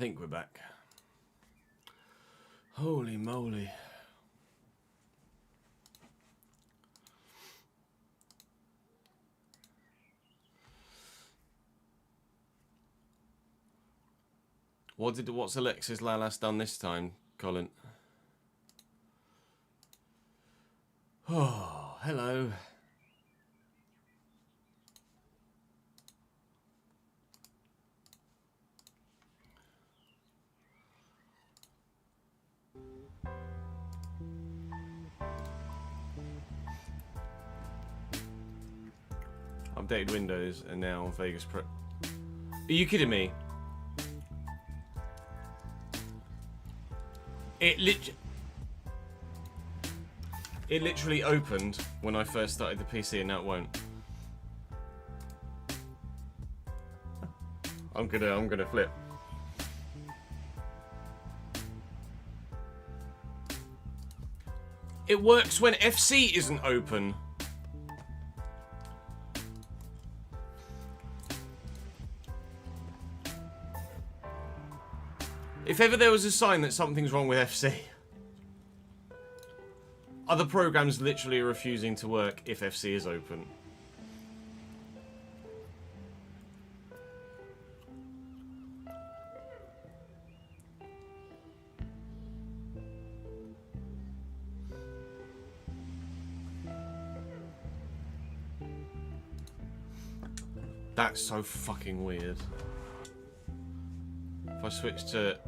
think we're back. Holy moly. What's Alexis Lalas done this time, Colin? Oh, hello. Updated Windows and now Vegas Pro. Are you kidding me? It literally opened when I first started the PC and now it won't. I'm gonna flip. It works when FC isn't open. If ever there was a sign that something's wrong with FC, other programs literally are refusing to work if FC is open. That's so fucking weird. If I switch to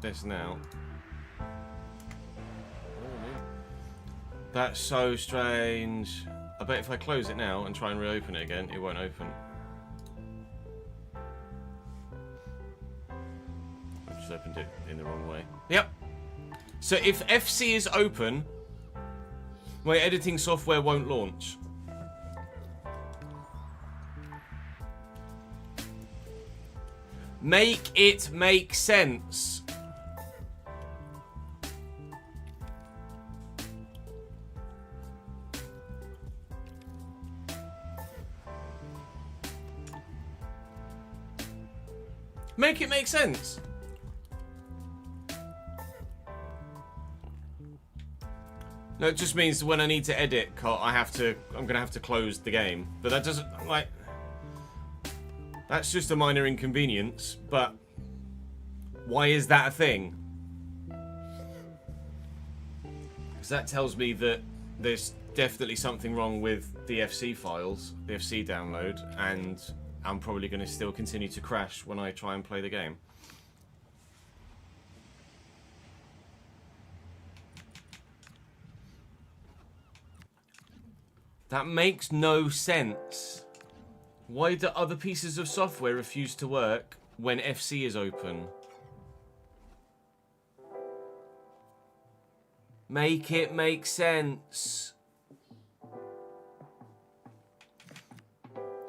this now. That's so strange. I bet if I close it now and try and reopen it again, it won't open. I've just opened it in the wrong way. Yep. So if FC is open, my editing software won't launch. Make it make sense. Make it make sense. No, it just means when I need to edit, I'm gonna have to close the game. But that doesn't, like, that's just a minor inconvenience, but why is that a thing? Because that tells me that there's definitely something wrong with the FC files, the FC download, and I'm probably going to still continue to crash when I try and play the game. That makes no sense. Why do other pieces of software refuse to work when FC is open? Make it make sense.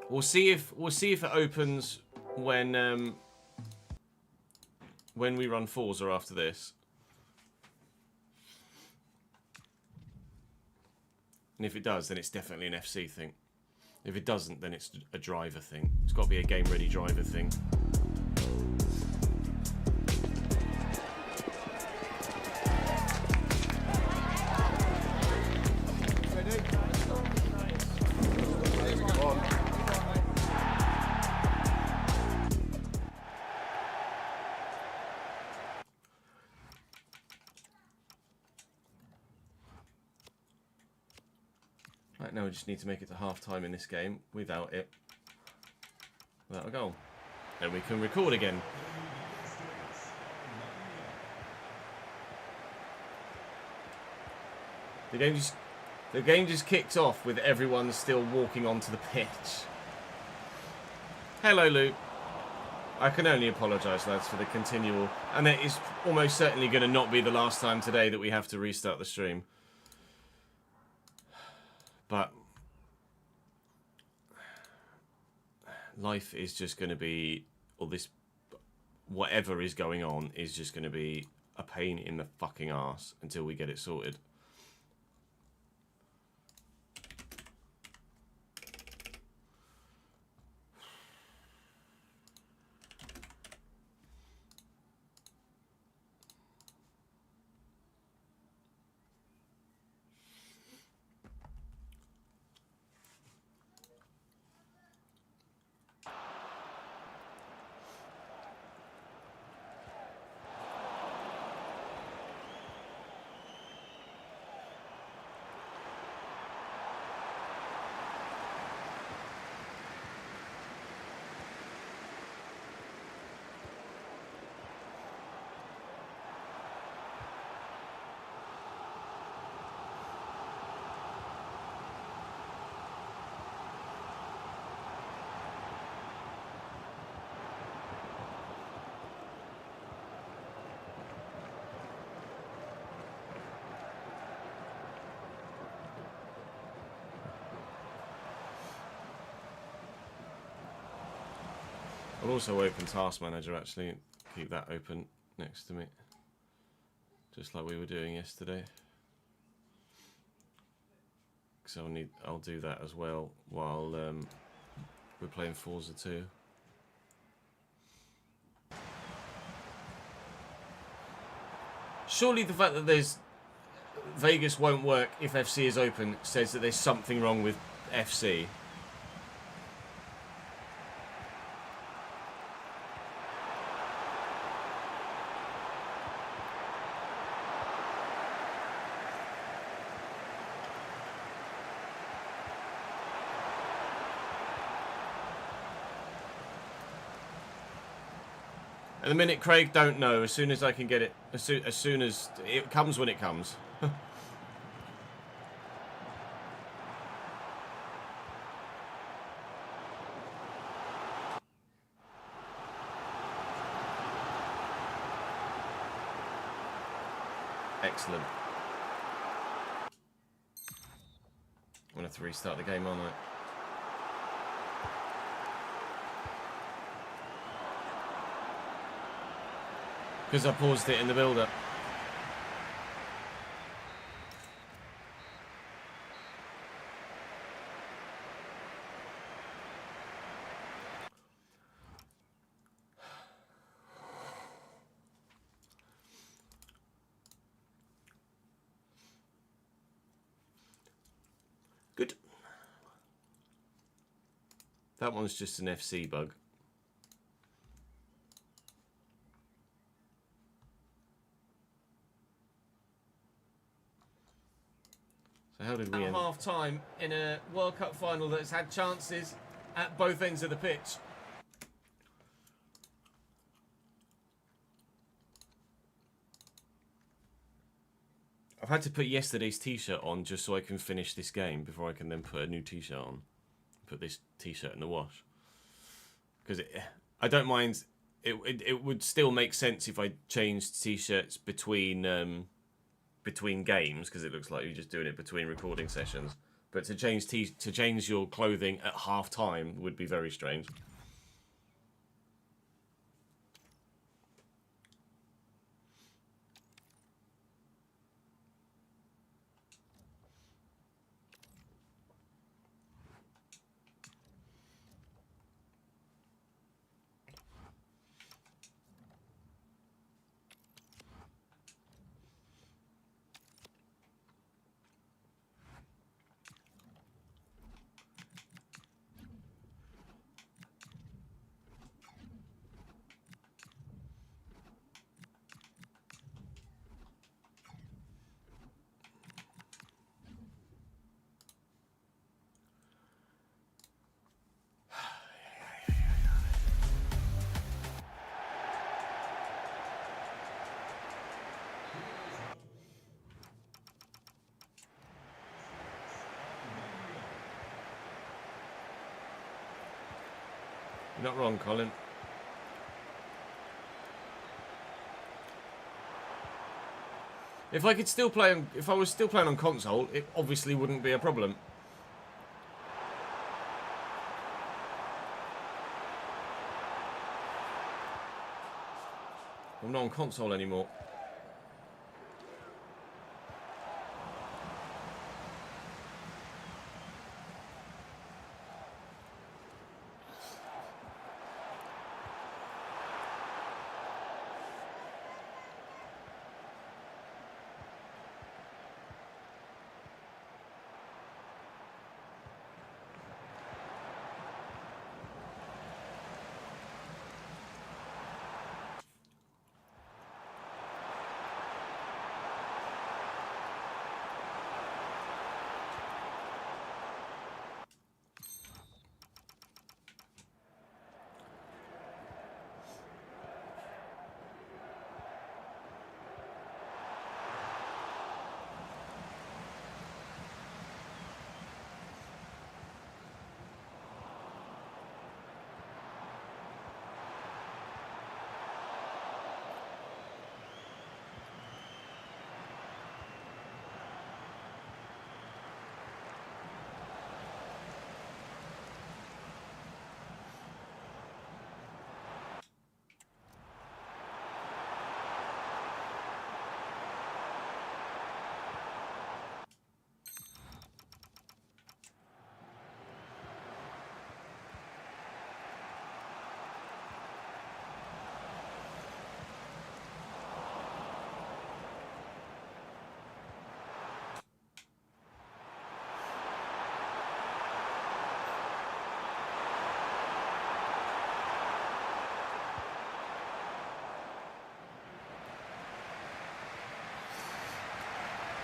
We'll see if it opens when we run Forza after this. And if it does, then it's definitely an FC thing. If it doesn't, then it's a driver thing. It's got to be a game-ready driver thing. Right, now we just need to make it to half-time in this game without a goal. Then we can record again. The game just kicked off with everyone still walking onto the pitch. Hello, Luke. I can only apologise, lads, for the continual... And it is almost certainly going to not be the last time today that we have to restart the stream. But life is just going to be, or this, whatever is going on is just going to be a pain in the fucking arse until we get it sorted. I'll also open Task Manager, actually. Keep that open next to me. Just like we were doing yesterday. So I'll do that as well while we're playing Forza 2. Surely the fact that Vegas won't work if FC is open says that there's something wrong with FC. At the minute, Craig, don't know. As soon as I can get it, as soon as it comes when it comes. Excellent. I'm going to have to restart the game, aren't I? Because I paused it in the build-up. Good. That one's just an FC bug. So how did we end? Half time in a World Cup final that's had chances at both ends of the pitch. I've had to put yesterday's t-shirt on just so I can finish this game before I can then put a new t-shirt on. Put this t-shirt in the wash. Because I don't mind. It would still make sense if I changed t-shirts between games, because it looks like you're just doing it between recording sessions. But to change your clothing at half time would be very strange. You're not wrong, Colin. If I was still playing on console, it obviously wouldn't be a problem. I'm not on console anymore.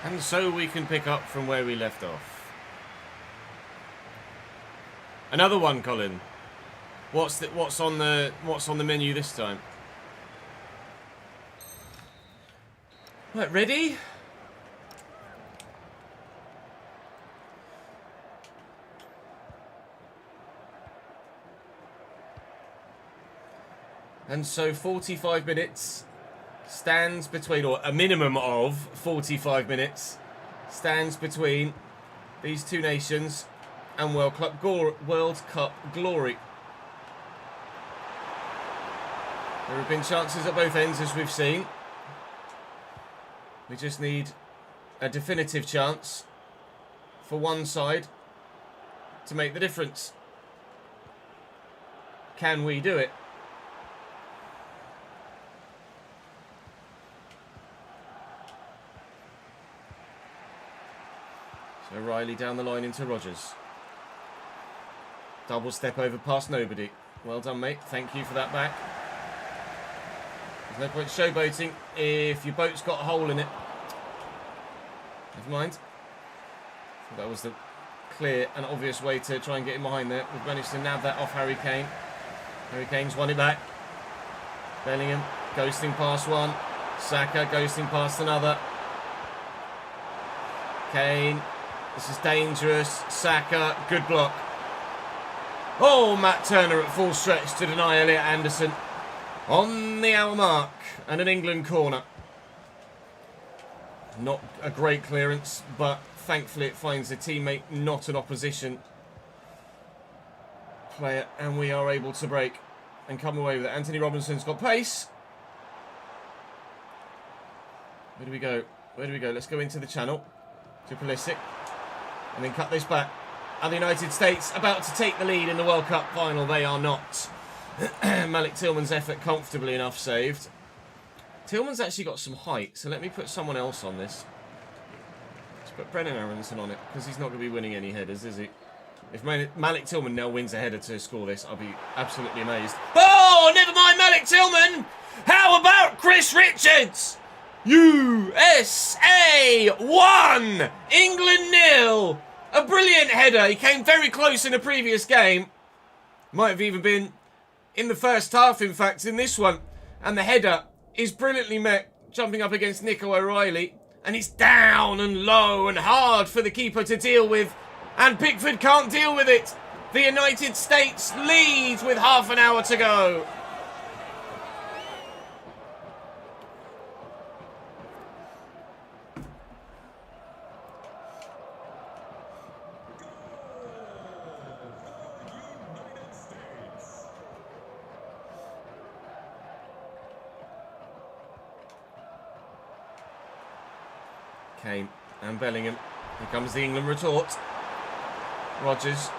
And so we can pick up from where we left off. Another one, Colin. What's on the menu this time? Right, ready? And so 45 minutes stands between, or a minimum of 45 minutes stands between these two nations and World Cup glory. There have been chances at both ends, as we've seen. We just need a definitive chance for one side to make the difference. Can we do it? So Riley down the line into Rogers. Double step over past nobody. Well done, mate. Thank you for that back. There's no point showboating if your boat's got a hole in it. Never mind. That was the clear and obvious way to try and get in behind there. We've managed to nab that off Harry Kane. Harry Kane's won it back. Bellingham ghosting past one. Saka ghosting past another. Kane. This is dangerous. Saka, good block. Oh, Matt Turner at full stretch to deny Elliot Anderson. On the hour mark. And an England corner. Not a great clearance, but thankfully it finds a teammate, not an opposition player. And we are able to break and come away with it. Anthony Robinson's got pace. Where do we go? Where do we go? Let's go into the channel to Pulisic. And then cut this back. Are the United States about to take the lead in the World Cup final? They are not. Malik Tillman's effort comfortably enough saved. Tillman's actually got some height, so let me put someone else on this. Let's put Brennan Aronson on it, because he's not going to be winning any headers, is he? If Malik Tillman now wins a header to score this, I'll be absolutely amazed. Oh, never mind Malik Tillman! How about Chris Richards? USA 1! England 0! A brilliant header. He came very close in a previous game. Might have even been in the first half, in fact, in this one. And the header is brilliantly met, jumping up against Nico O'Reilly. And it's down and low and hard for the keeper to deal with. And Pickford can't deal with it. The United States leads with half an hour to go. Kane and Bellingham. Here comes the England retort. Rogers.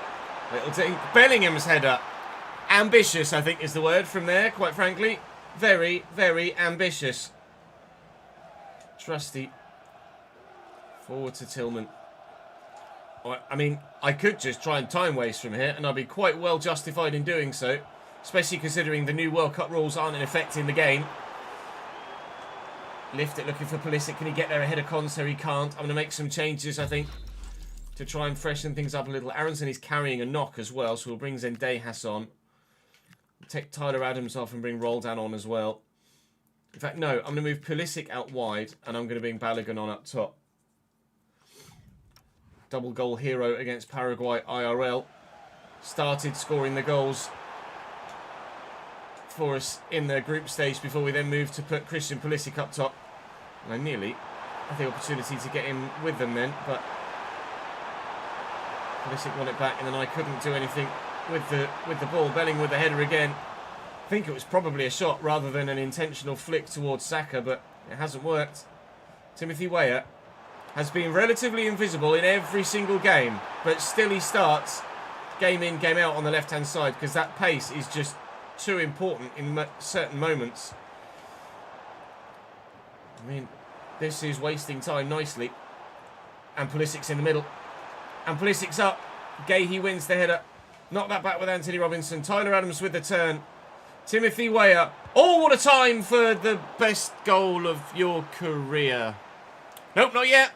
Little thing. Bellingham's header. Ambitious, I think, is the word from there, quite frankly. Very, very ambitious. Trusty. Forward to Tillman. I mean, I could just try and time waste from here, and I'd be quite well justified in doing so. Especially considering the new World Cup rules aren't in effect in the game. Lift it, looking for Pulisic. Can he get there ahead of Konsa? He can't. I'm going to make some changes, I think, to try and freshen things up a little. Aronson is carrying a knock as well, so we'll bring Zendejas on. Take Tyler Adams off and bring Roldan on as well. In fact, no, I'm going to move Pulisic out wide, and I'm going to bring Balogun on up top. Double goal hero against Paraguay IRL. Started scoring the goals for us in the group stage before we then moved to put Christian Pulisic up top. And I nearly had the opportunity to get in with them then, but Pulisic won it back, and then I couldn't do anything with the ball. Bellingham with the header again. I think it was probably a shot rather than an intentional flick towards Saka, but it hasn't worked. Timothy Weah has been relatively invisible in every single game, but still he starts game in, game out on the left-hand side because that pace is just too important in certain moments. I mean, this is wasting time nicely. And Pulisic's in the middle. And Pulisic's up. Gahey wins the header. Knock that back with Anthony Robinson. Tyler Adams with the turn. Timothy Weah. Oh, what a time for the best goal of your career. Nope, not yet.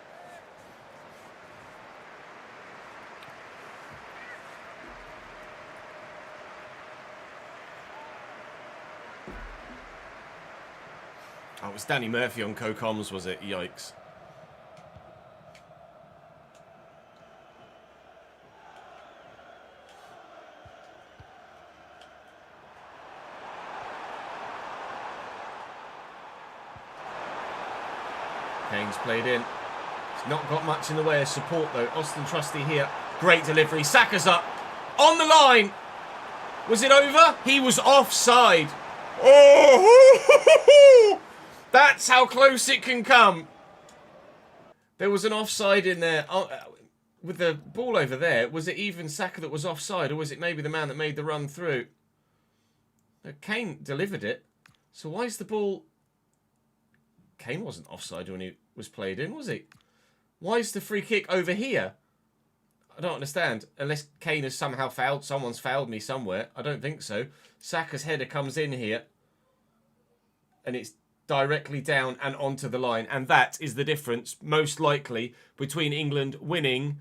Oh, it was Danny Murphy on co-coms, was it? Yikes. Kane's played in. He's not got much in the way of support, though. Austin Trusty here. Great delivery. Saka's up. On the line. Was it over? He was offside. Oh! That's how close it can come. There was an offside in there. Oh, with the ball over there, was it even Saka that was offside, or was it maybe the man that made the run through? Kane delivered it. So why is the ball... Kane wasn't offside when he was played in, was he? Why is the free kick over here? I don't understand. Unless Kane has somehow fouled. Someone's fouled me somewhere. I don't think so. Saka's header comes in here. And it's directly down and onto the line. And that is the difference, most likely, between England winning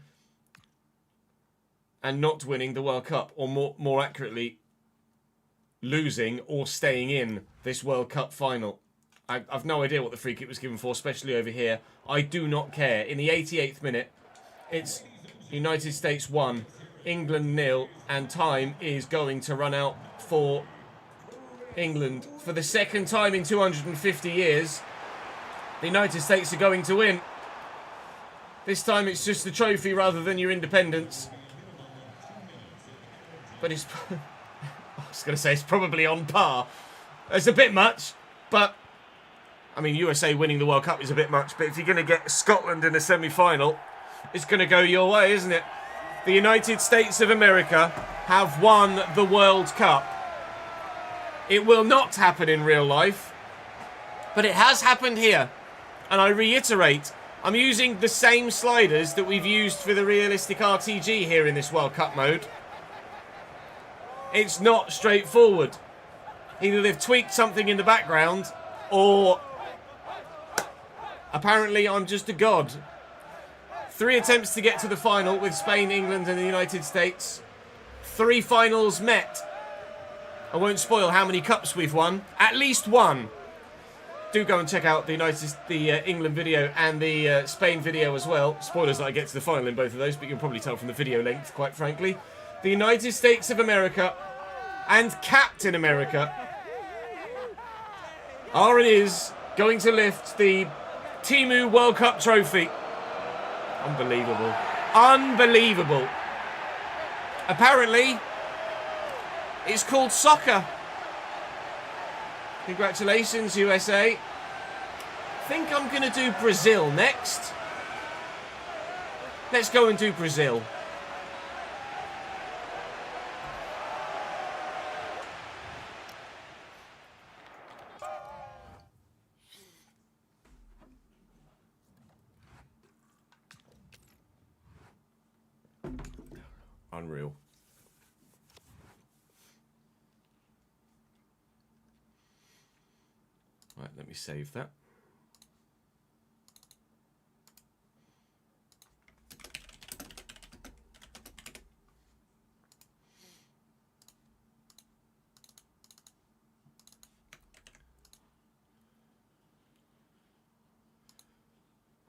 and not winning the World Cup. Or more accurately, losing or staying in this World Cup final. I've no idea what the free kick was given for, especially over here. I do not care. In the 88th minute, it's United States 1, England 0, and time is going to run out for England. For the second time in 250 years, the United States are going to win. This time it's just the trophy rather than your independence. But it's... I was going to say it's probably on par. It's a bit much, but... I mean, USA winning the World Cup is a bit much, but if you're going to get Scotland in a semi-final, it's going to go your way, isn't it? The United States of America have won the World Cup. It will not happen in real life, but it has happened here. And I reiterate, I'm using the same sliders that we've used for the realistic RTG here in this World Cup mode. It's not straightforward. Either they've tweaked something in the background, or... apparently, I'm just a god. 3 attempts to get to the final with Spain, England and the United States. 3 finals met. I won't spoil how many cups we've won. At least 1. Do go and check out the England video and the Spain video as well. Spoilers that I get to the final in both of those, but you can probably tell from the video length, quite frankly. The United States of America and Captain America are and is going to lift the Temu World Cup trophy. Unbelievable. Unbelievable. Apparently, it's called soccer. Congratulations, USA. I think I'm going to do Brazil next. Let's go and do Brazil. Unreal. Right, let me save that.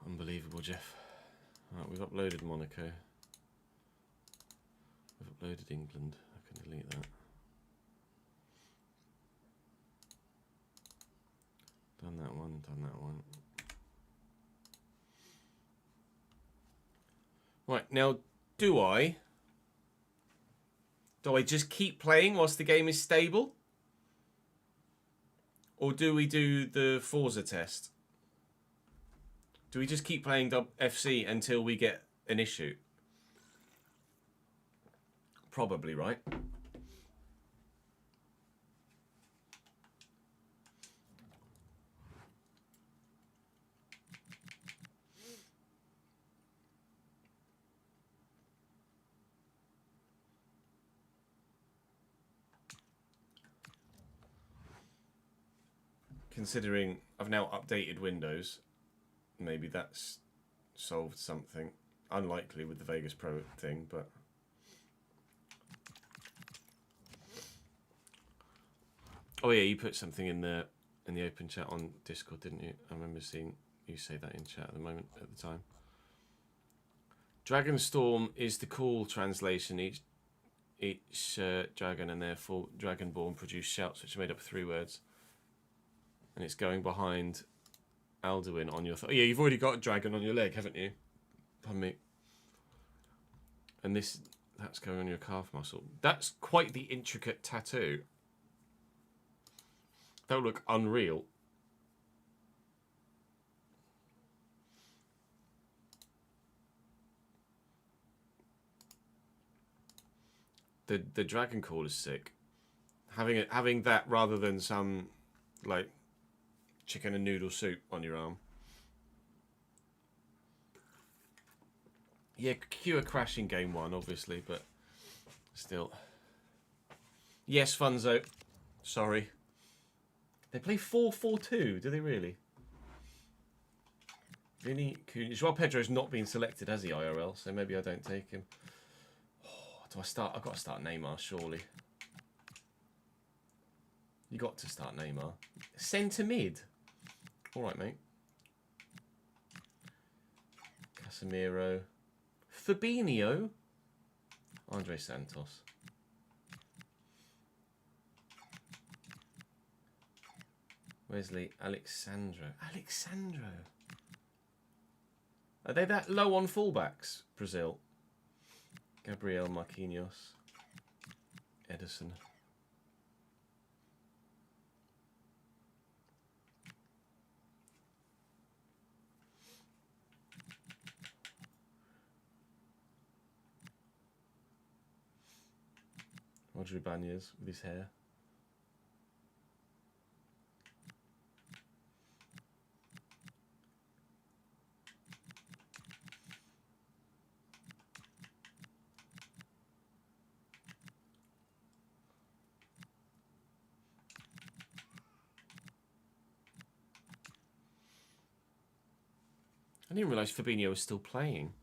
Unbelievable, Jeff. Right, we've uploaded Monaco. We've uploaded England. I can delete that. Done that one, done that one. Right, now, do I just keep playing whilst the game is stable? Or do we do the Forza test? Do we just keep playing FC until we get an issue? Probably, right? Considering I've now updated Windows, maybe that's solved something. Unlikely with the Vegas Pro thing, but... Oh yeah, you put something in there in the open chat on Discord, didn't you? I remember seeing you say that in chat at the time. Dragonstorm is the cool translation. Each dragon and therefore dragonborn produce shouts which are made up of 3 words. And it's going behind Alduin on your... yeah, you've already got a dragon on your leg, haven't you? Pardon me. And that's going on your calf muscle. That's quite the intricate tattoo. That would look unreal. The dragon call is sick. Having that rather than some like chicken and noodle soup on your arm. Yeah, cue a crash in game 1, obviously, but still. Yes, Funzo. Sorry. They play 4-4-2, do they really? Vinny Cooney. Joao Pedro's not been selected, has he, IRL? So maybe I don't take him. Oh, do I start? I've got to start Neymar, surely. You got to start Neymar. Centre mid. All right, mate. Casemiro. Fabinho. Andre Santos. Wesley Alexandro. Are they that low on fullbacks, Brazil? Gabriel Marquinhos. Edison. Roger Ibanez with his hair. I didn't realise Fabinho was still playing.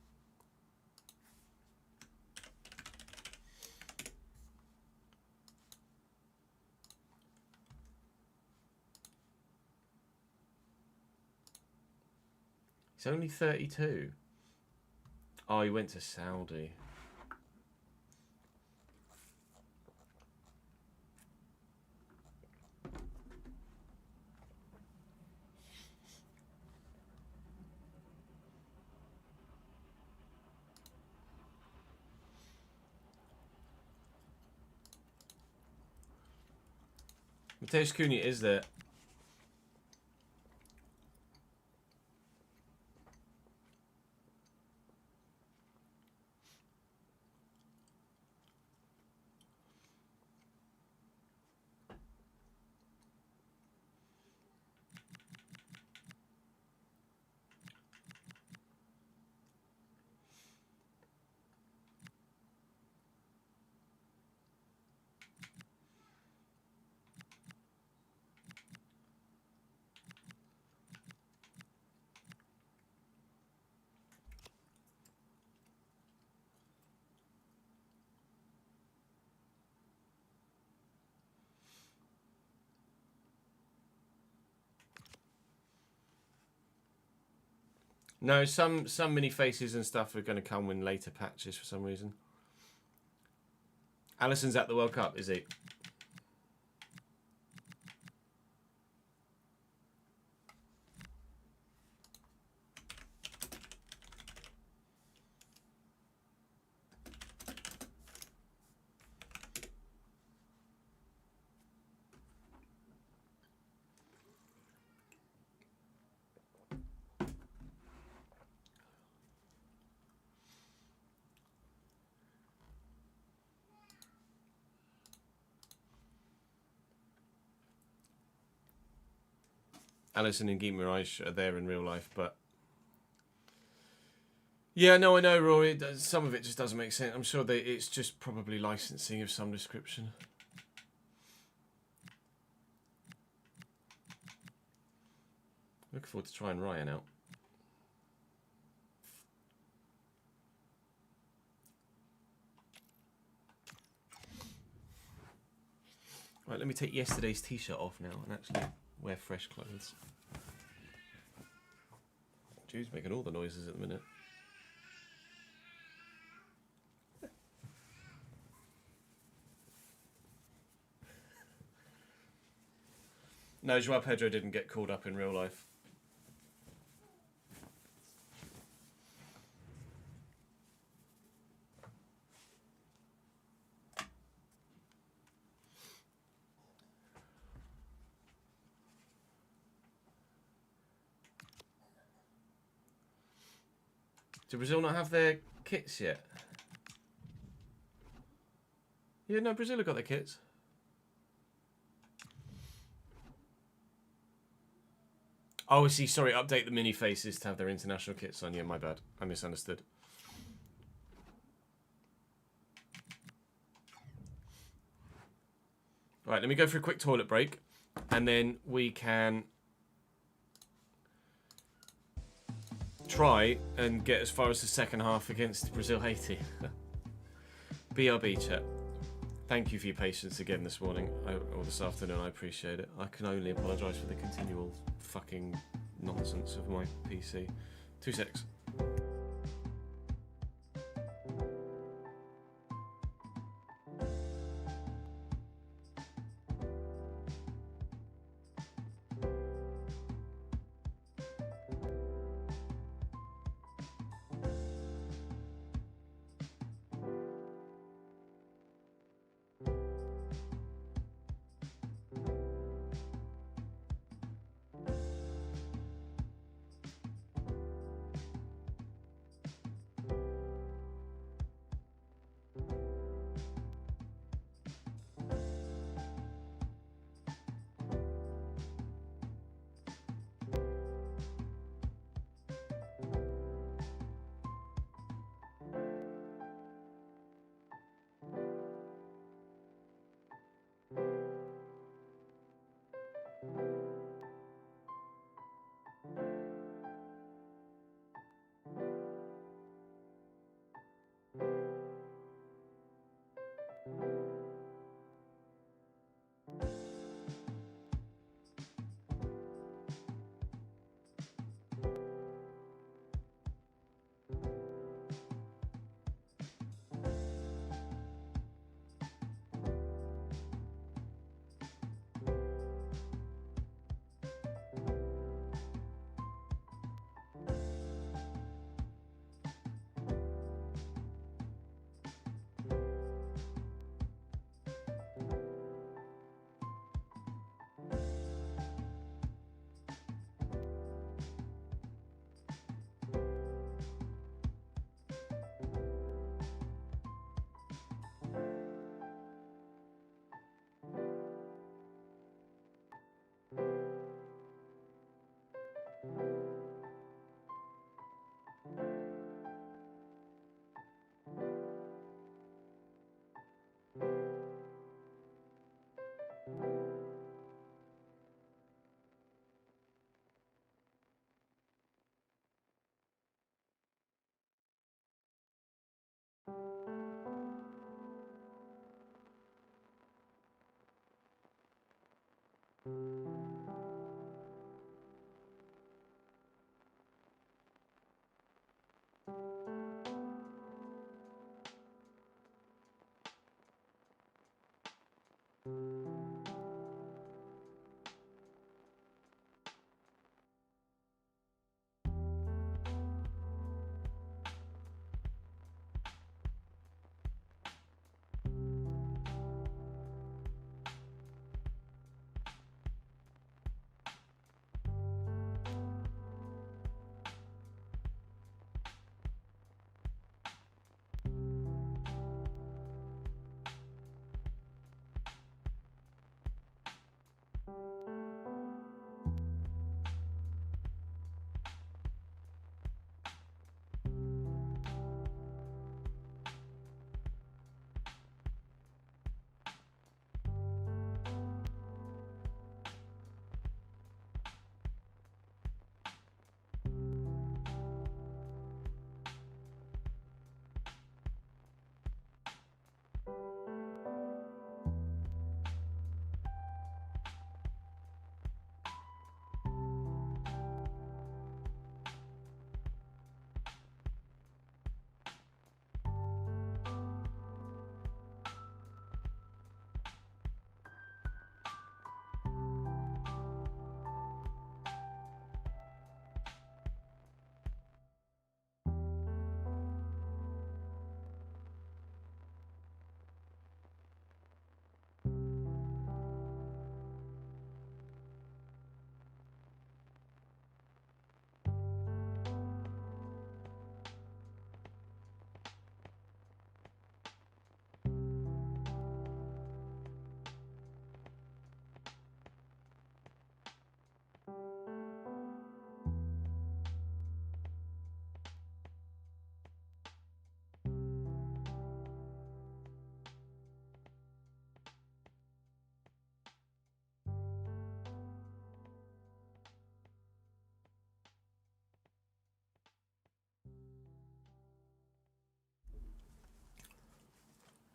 He's only 32. Oh, he went to Saudi. Mateus Cunha is there. No, some mini faces and stuff are going to come in later patches for some reason. Alisson's at the World Cup, is he? Alisson and Guimaraes are there in real life, but yeah, no, I know, Rory. Some of it just doesn't make sense. I'm sure it's just probably licensing of some description. Looking forward to trying Ryan out. Right, let me take yesterday's t-shirt off now and actually Wear fresh clothes. Jude's making all the noises at the minute. No, Joao Pedro didn't get called up in real life. Do Brazil not have their kits yet? Yeah, no, Brazil have got their kits. Oh, I see. Sorry, update the mini faces to have their international kits on. Yeah, my bad. I misunderstood. Right, let me go for a quick toilet break, and then we can try and get as far as the second half against Brazil Haiti. BRB chat. Thank you for your patience again this morning, or this afternoon. I appreciate it. I can only apologise for the continual fucking nonsense of my PC. 2 secs.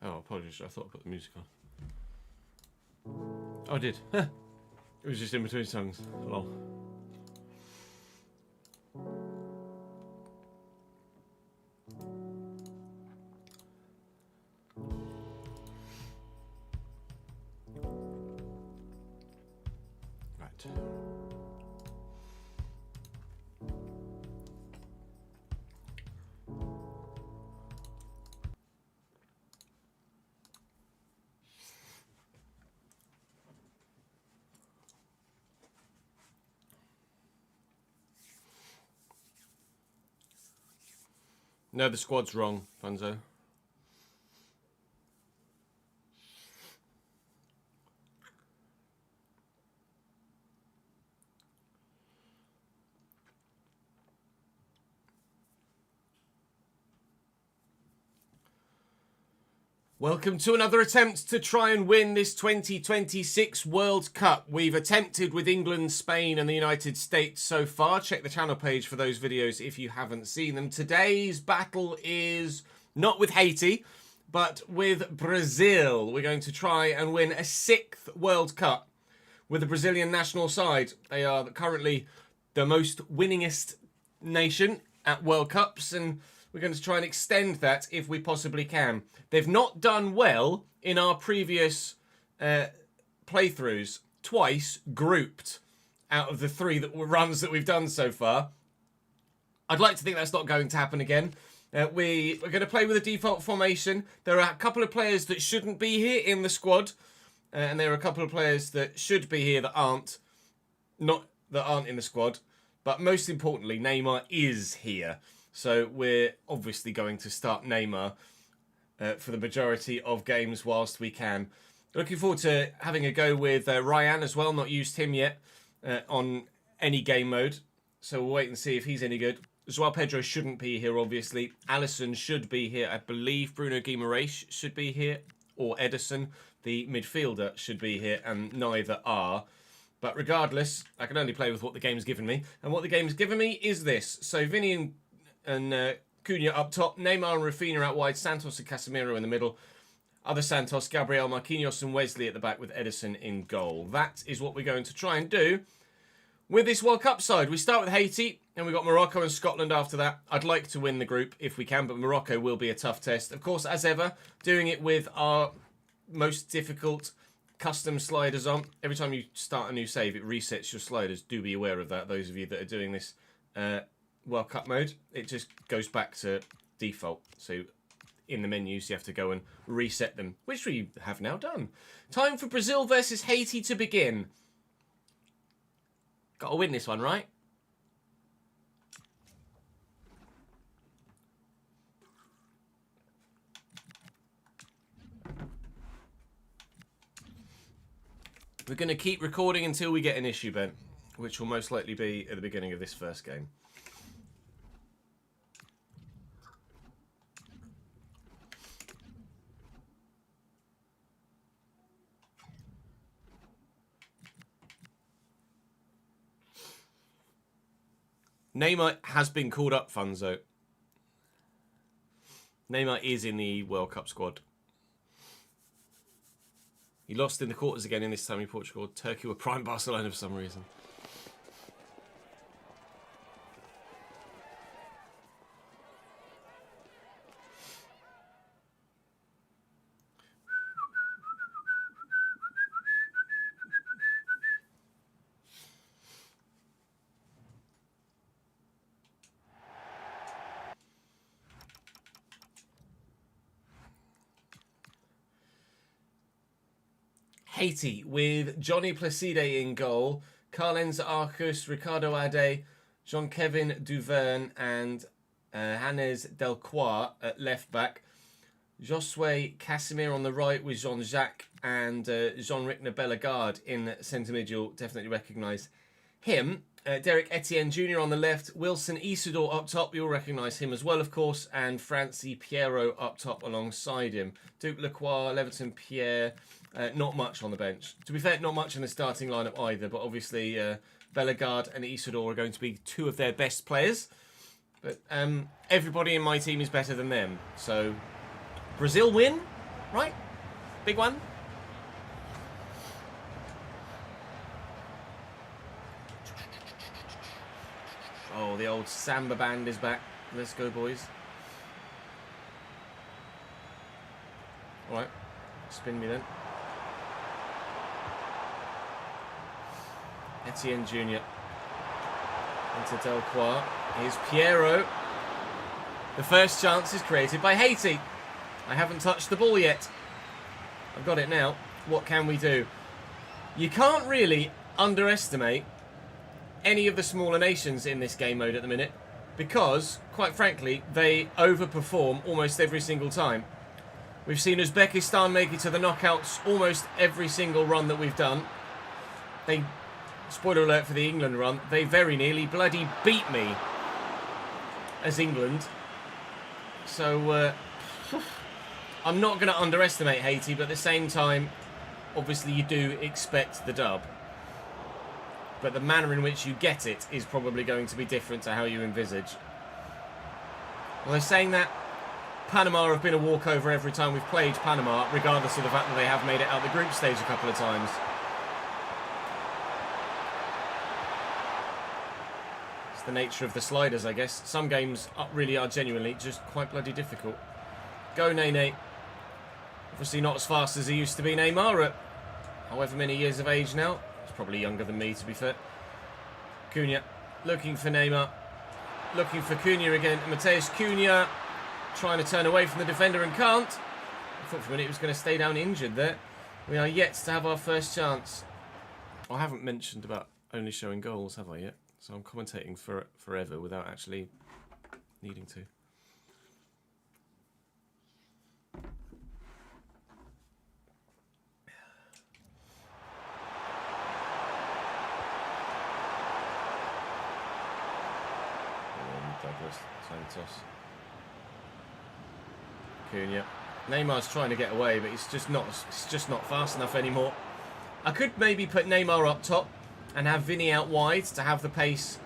Oh, apologies. I thought I put the music on. Oh, I did. It was just in between songs. Lol. Right. No, the squad's wrong, Funzo. Welcome to another attempt to try and win this 2026 World Cup. We've attempted with England, Spain and the United States so far. Check the channel page for those videos if you haven't seen them. Today's battle is not with Haiti, but with Brazil. We're going to try and win a 6th World Cup with the Brazilian national side. They are currently the most winningest nation at World Cups, and we're going to try and extend that if we possibly can. They've not done well in our previous playthroughs. Twice grouped out of the 3 runs that we've done so far. I'd like to think that's not going to happen again. We're going to play with a default formation. There are a couple of players that shouldn't be here in the squad. And there are a couple of players that should be here that aren't in the squad. But most importantly, Neymar is here. So we're obviously going to start Neymar for the majority of games whilst we can. Looking forward to having a go with Ryan as well. Not used him yet on any game mode. So we'll wait and see if he's any good. Joao Pedro shouldn't be here, obviously. Alisson should be here. I believe Bruno Guimaraes should be here. Or Edison, the midfielder, should be here. And neither are. But regardless, I can only play with what the game's given me. And what the game's given me is this. So Vinny and Cunha up top, Neymar and Rafinha out wide, Santos and Casemiro in the middle, other Santos, Gabriel, Marquinhos and Wesley at the back with Edison in goal. That is what we're going to try and do with this World Cup side. We start with Haiti, and we've got Morocco and Scotland after that. I'd like to win the group if we can, but Morocco will be a tough test. Of course, as ever, doing it with our most difficult custom sliders on. Every time you start a new save, it resets your sliders. Do be aware of that, those of you that are doing this World Cup mode. It just goes back to default. So in the menus, you have to go and reset them, which we have now done. Time for Brazil versus Haiti to begin. Got to win this one, right? We're going to keep recording until we get an issue, Ben, which will most likely be at the beginning of this first game. Neymar has been called up, Funzo. Neymar is in the World Cup squad. He lost in the quarters again in this time in Portugal. Turkey were prime Barcelona for some reason. Haiti with Johnny Placide in goal, Carlens Arcus, Ricardo Ade, Jean-Kevin Duverne and Hannes Delcroix at left back. Josue Casimir on the right with Jean-Jacques and Jean-Ric Bellegarde in centre mid. You'll definitely recognise him. Derek Etienne Jr. on the left, Wilson Isidore up top, you'll recognise him as well, of course, and Francie Piero up top alongside him. Duke Lacroix, Leverton Pierre, not much on the bench. To be fair, not much in the starting lineup either, but obviously Bellegarde and Isidore are going to be two of their best players. But everybody in my team is better than them. So, Brazil win? right? Big one. Oh, the old samba band is back. Let's go, boys. All right, spin me then. Etienne Jr. into Delcroix. Here's Piero. The first chance is created by Haiti. I haven't touched the ball yet. I've got it now. What can we do? You can't really underestimate any of the smaller nations in this game mode at the minute because, quite frankly, they overperform almost every single time. We've seen Uzbekistan make it to the knockouts almost every single run that we've done. They, spoiler alert for the England run, they very nearly bloody beat me as England. So, I'm not going to underestimate Haiti, but at the same time, obviously you do expect the dub. But the manner in which you get it is probably going to be different to how you envisage. Although saying that, Panama have been a walkover every time we've played Panama, regardless of the fact that they have made it out the group stage a couple of times. It's the nature of the sliders, I guess. Some games really are genuinely just quite bloody difficult. Go, Nene. Obviously not as fast as he used to be, Neymar, at however many years of age now. He's probably younger than me, to be fair. Cunha, looking for Neymar. Looking for Cunha again. Mateus Cunha trying to turn away from the defender and can't. I thought for a minute he was going to stay down injured there. We are yet to have our first chance. I haven't mentioned about only showing goals, have I yet? So I'm commentating for forever without actually needing to. Douglas, Santos, Cunha. Neymar's trying to get away, but he's just not fast enough anymore. I could maybe put Neymar up top and have Vinny out wide to have the pace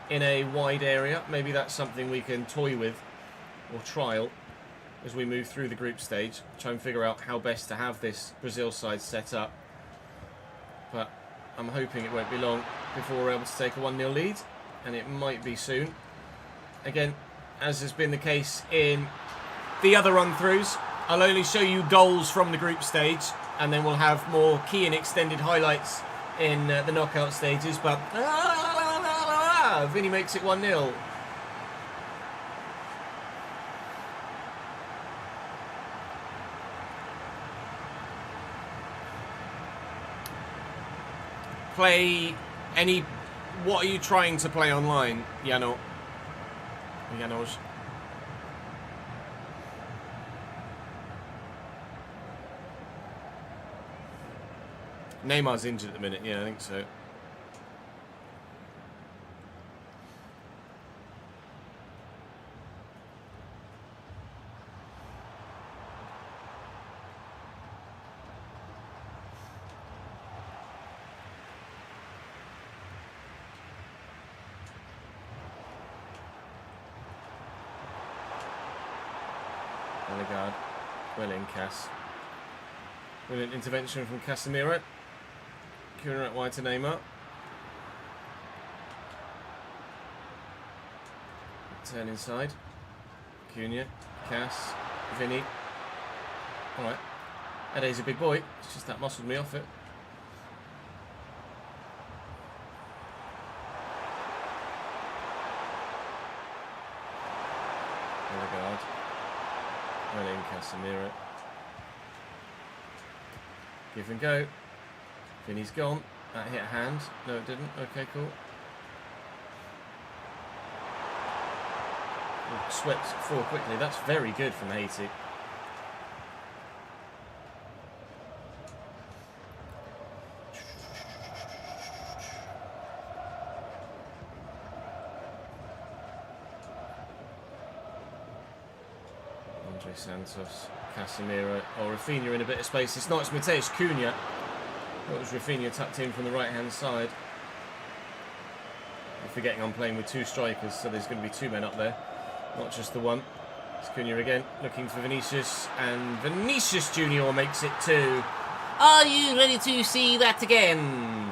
in a wide area. Maybe that's something we can toy with or trial as we move through the group stage. Try and figure out how best to have this Brazil side set up. But I'm hoping it won't be long before we're able to take a 1-0 lead, and it might be soon. Again, as has been the case in the other run-throughs, I'll only show you goals from the group stage, and then we'll have more key and extended highlights in the knockout stages. But Vinny makes it 1-0. Play any... What are you trying to play online, Janos? Neymar's injured at the minute, yeah, I think so. Delegard, well in Cass. Brilliant intervention from Casemiro. Cunha out wide to Neymar. Turn inside. Cunha, Cass, Vinny. Alright. Ede's a big boy. It's just that muscled me off it. Delegard. Well in Casemiro. Give and go. Vinny's gone. That hit a hand. No, it didn't. Okay, cool. Ooh, swept forward quickly. That's very good from Haiti. Andre Santos, Casemiro. Oh, Rafinha in a bit of space. It's not. It's Mateus Cunha. That was Rafinha tucked in from the right-hand side. I'm forgetting I'm playing with two strikers, so there's going to be two men up there, not just the one. It's Cunha again, looking for Vinicius, and Vinicius Junior makes it 2. Are you ready to see that again?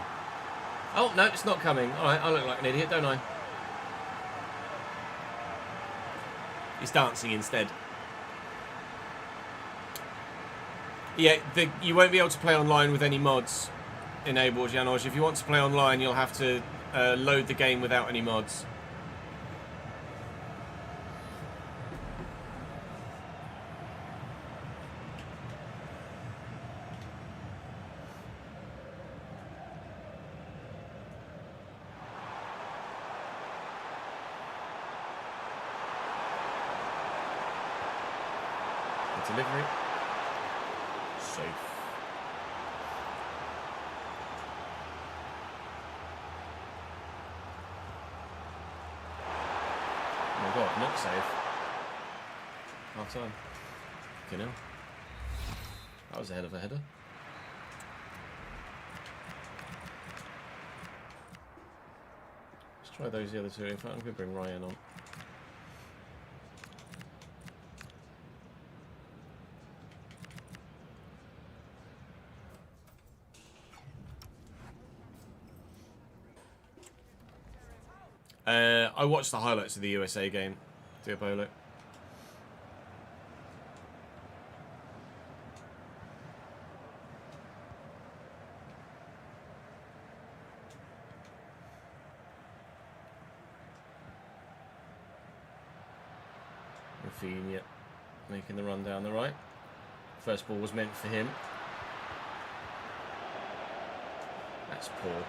Oh, no, it's not coming. All right, I look like an idiot, don't I? He's dancing instead. Yeah, you won't be able to play online with any mods enabled, Janos. If you want to play online, you'll have to load the game without any mods. The delivery. Safe. Oh my god, not safe. Half time. Okay, now. That was a hell of a header. Let's try those the other two. In fact, I'm going to bring Ryan on. I watched the highlights of the USA game, Diabolo. Rafinha making the run down the right. First ball was meant for him. That's poor.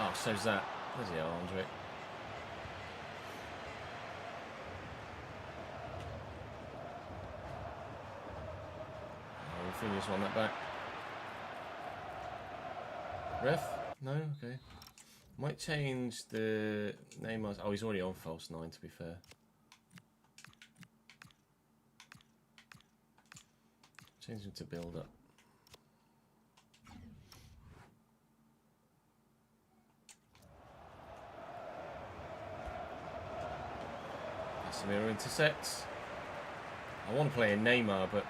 Oh, so's that. Where's the Andre? Rafinha's won that back. Ref? No? Okay. Might change the name. Oh, he's already on false 9, to be fair. Change him to build up. Casemiro intercepts. I want to play in Neymar, but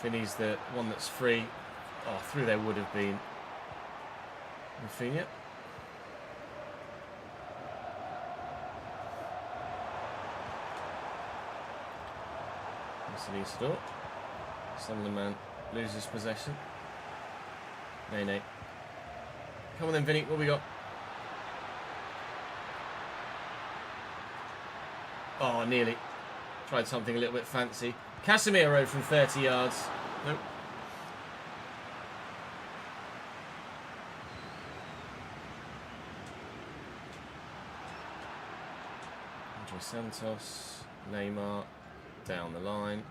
Vinny's the one that's free. Oh, through there would have been Rafinha. Isidore. Sunderland loses possession. Nay. Come on then, Vinny. What we got? Oh, nearly. Tried something a little bit fancy. Casemiro from 30 yards. Nope. Andre Santos. Neymar. Down the line.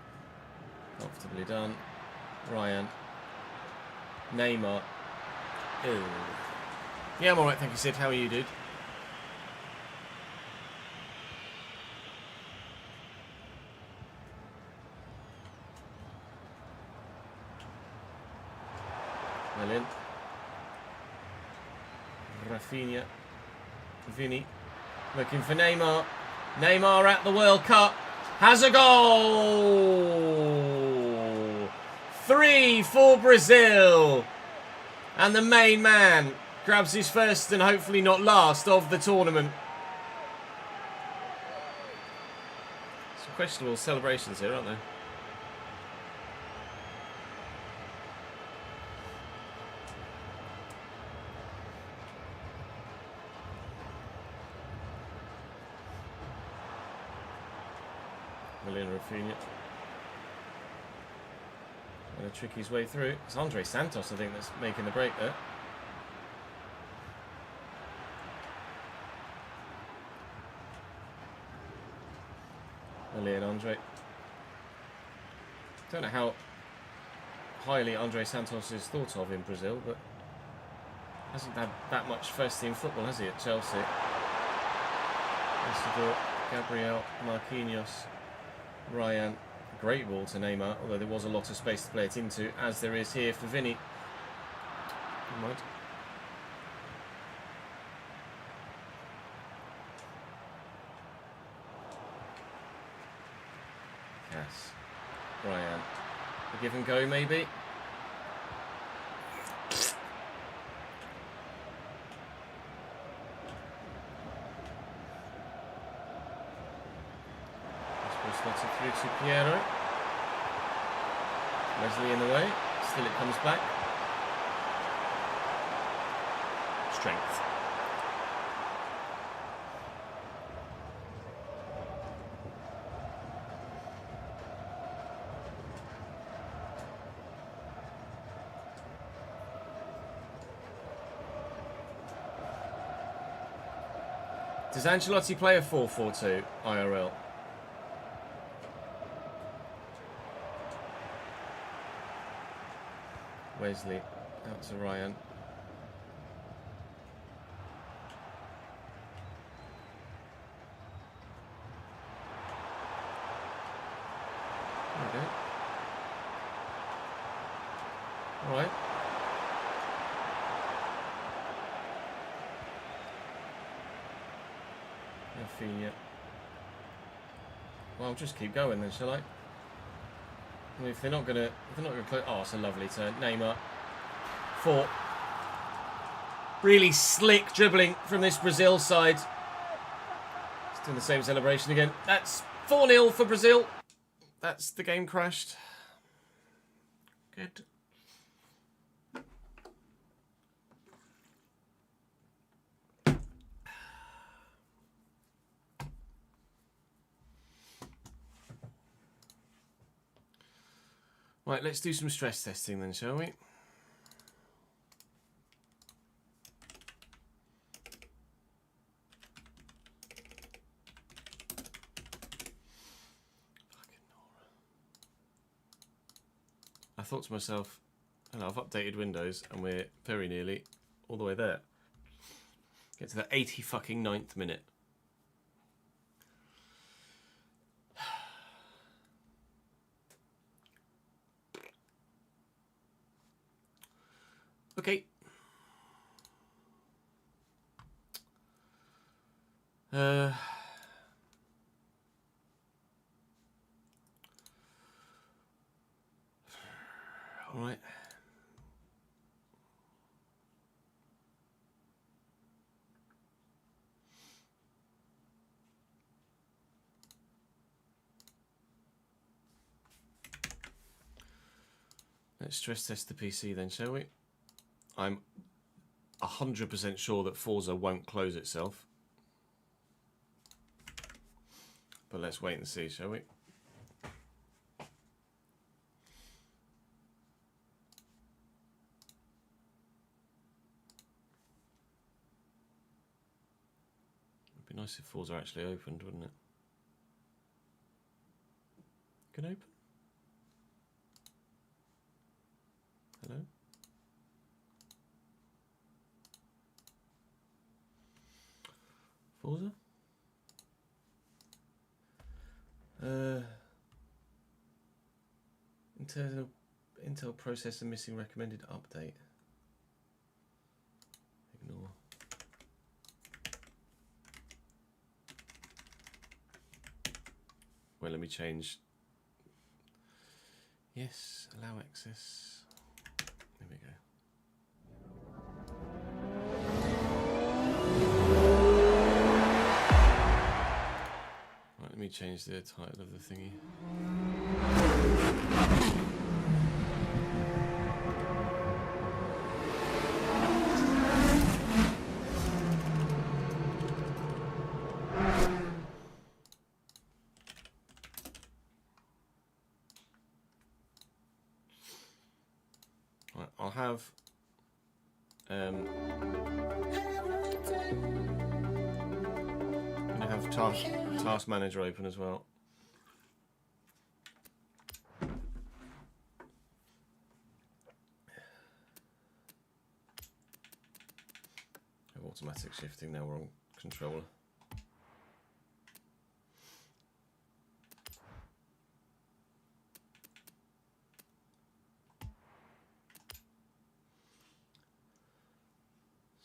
Comfortably done. Ryan. Neymar. Ew. Yeah, I'm alright, thank you, Sid. How are you, dude? Well in. Rafinha. Vinny. Looking for Neymar. Neymar at the World Cup. Has a goal! 3 for Brazil. And the main man grabs his first and hopefully not last of the tournament. Some questionable celebrations here, aren't there? Rafinha. Going to trick his way through. It's Andre Santos, I think, that's making the break there. Brilliant, Andre. Don't know how highly Andre Santos is thought of in Brazil, but hasn't had that much first team football, has he, at Chelsea? Isidore, Gabriel, Marquinhos. Ryan, great ball to Neymar, although there was a lot of space to play it into, as there is here for Vinny. Right. pass. Ryan. A give and go, maybe? Slots it through to Piero. Wesley in the way. Still it comes back. Strength. Does Ancelotti play a 4-4-2 IRL? Wesley, out to Ryan. Okay. All right. Rafinha. Well, I'll just keep going then, shall I? I mean, if they're not gonna close. Oh, it's a lovely turn. Neymar. 4. Really slick dribbling from this Brazil side. It's doing the same celebration again. That's 4-0 for Brazil. That's the game crashed. Good. Right, let's do some stress testing then, shall we? Fucking Nora. I thought to myself, hello, I've updated Windows and we're very nearly all the way there. Get to the 89th minute. Okay. All right. Let's stress test the PC then, shall we? I'm 100% sure that Forza won't close itself. But let's wait and see, shall we? It'd be nice if Forza actually opened, wouldn't it? Can open? Hello? Forza? Intel processor missing recommended update. Ignore. Well, let me change. Yes, allow access. There we go. Right, let me change the title of the thingy. Right, I'll have I'm gonna have task manager open as well. Have automatic shifting now, we're on controller.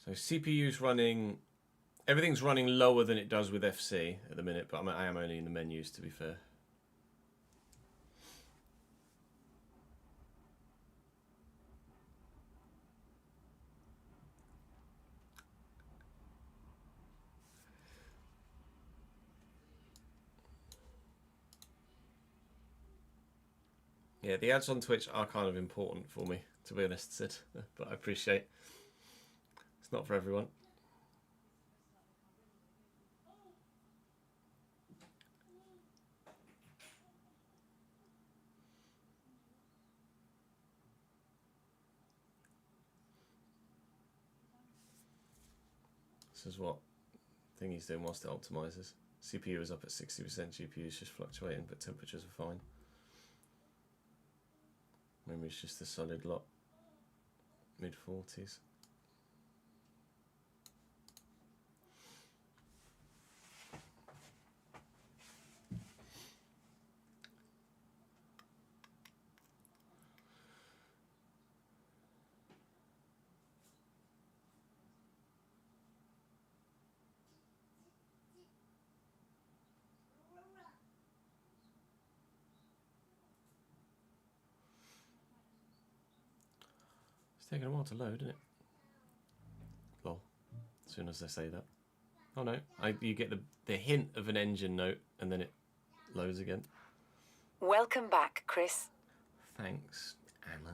So CPU's running, everything's running lower than it does with FC at the minute, but I am only in the menus, to be fair. Yeah, the ads on Twitch are kind of important for me, to be honest, Sid. But I appreciate it's not for everyone. This is what Thingy's doing whilst it optimizes. CPU is up at 60%, GPU is just fluctuating, but temperatures are fine. Memory's just a solid lot, mid-40s. It's taking a while to load, isn't it? Lol. As soon as I say that. Oh no, you get the hint of an engine note and then it loads again. Welcome back, Chris. Thanks, Anna.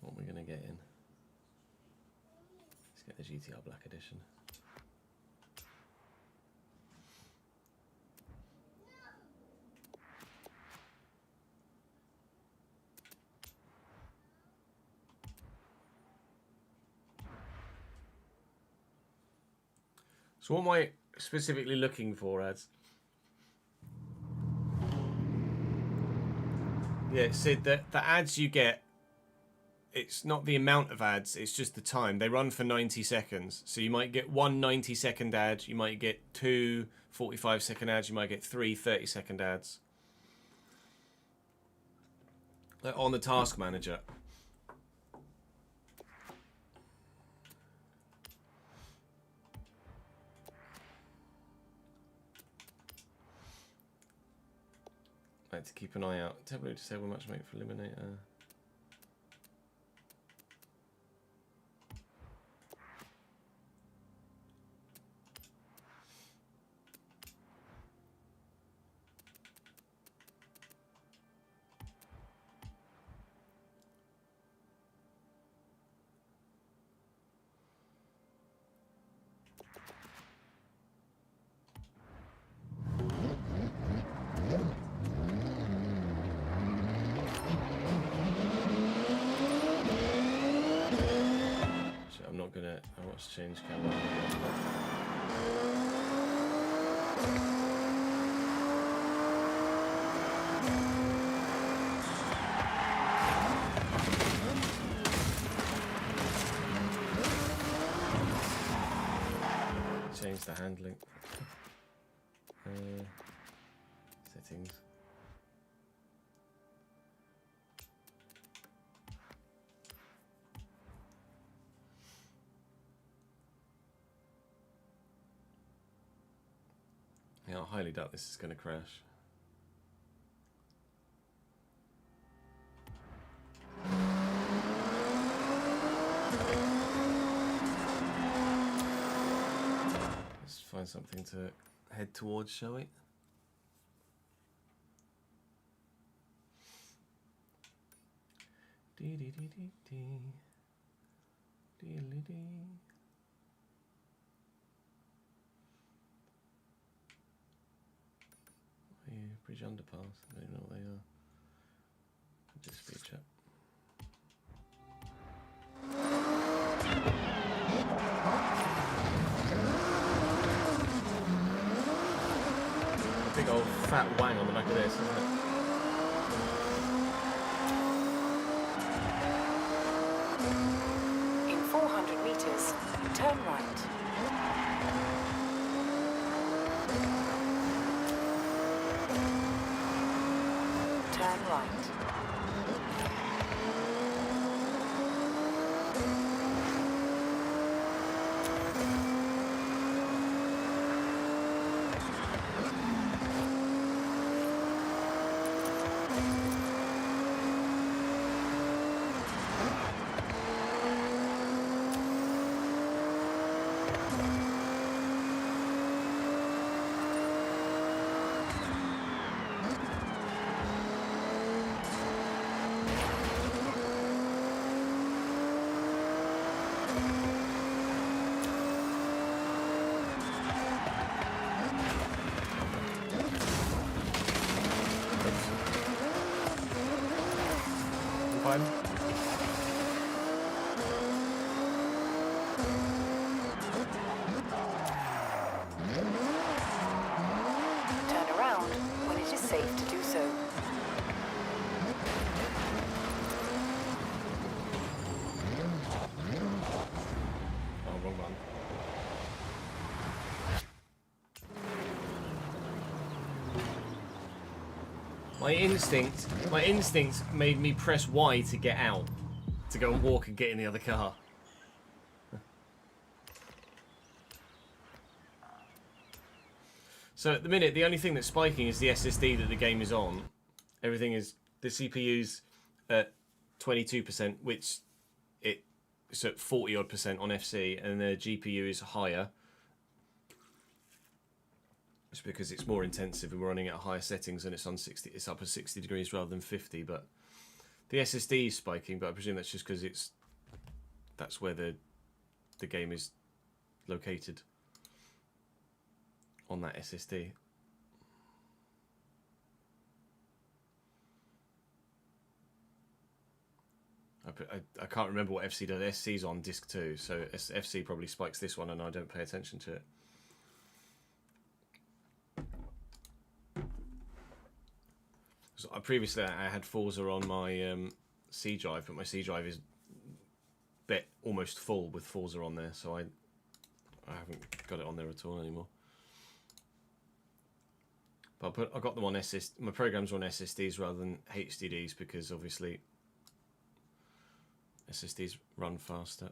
What are we going to get in? Let's get the GTR Black Edition. So what am I specifically looking for, ads? Yeah, Sid, the ads you get, it's not the amount of ads, it's just the time. They run for 90 seconds. So you might get one 90-second ad, you might get two 45-second ads, you might get three 30-second ads. Like on the task manager. Like to keep an eye out. Temporary disable matchmaking for eliminator. I'm not gonna. I want to change camera. Change the handling. Settings. Yeah, I highly doubt this is going to crash. Let's find something to head towards, shall we? Dee dee dee dee dee. Dee dee dee. Bridge underpass. I don't even know what they are. Just speed chat. A big old fat wang on the back of this, isn't it? In 400 meters, turn right. Turn right. fine. Turn around when it is safe to do so. Oh, wrong one. My instinct made me press Y to get out, to go and walk and get in the other car. So at the minute, the only thing that's spiking is the SSD that the game is on. Everything is, the CPU's at 22%, which it's at 40 odd % on FC, and the GPU is higher. It's because it's more intensive and we're running at higher settings and it's on 60. It's up at 60 degrees rather than 50. But the SSD is spiking. But I presume that's just because that's where the game is located on that SSD. I can't remember what FC does. SC's on disc 2, so FC probably spikes this one, and I don't pay attention to it. So previously, I had Forza on my C drive, but my C drive is almost full with Forza on there, so I haven't got it on there at all anymore. But I got them on SSD. My programs are on SSDs rather than HDDs because obviously SSDs run faster.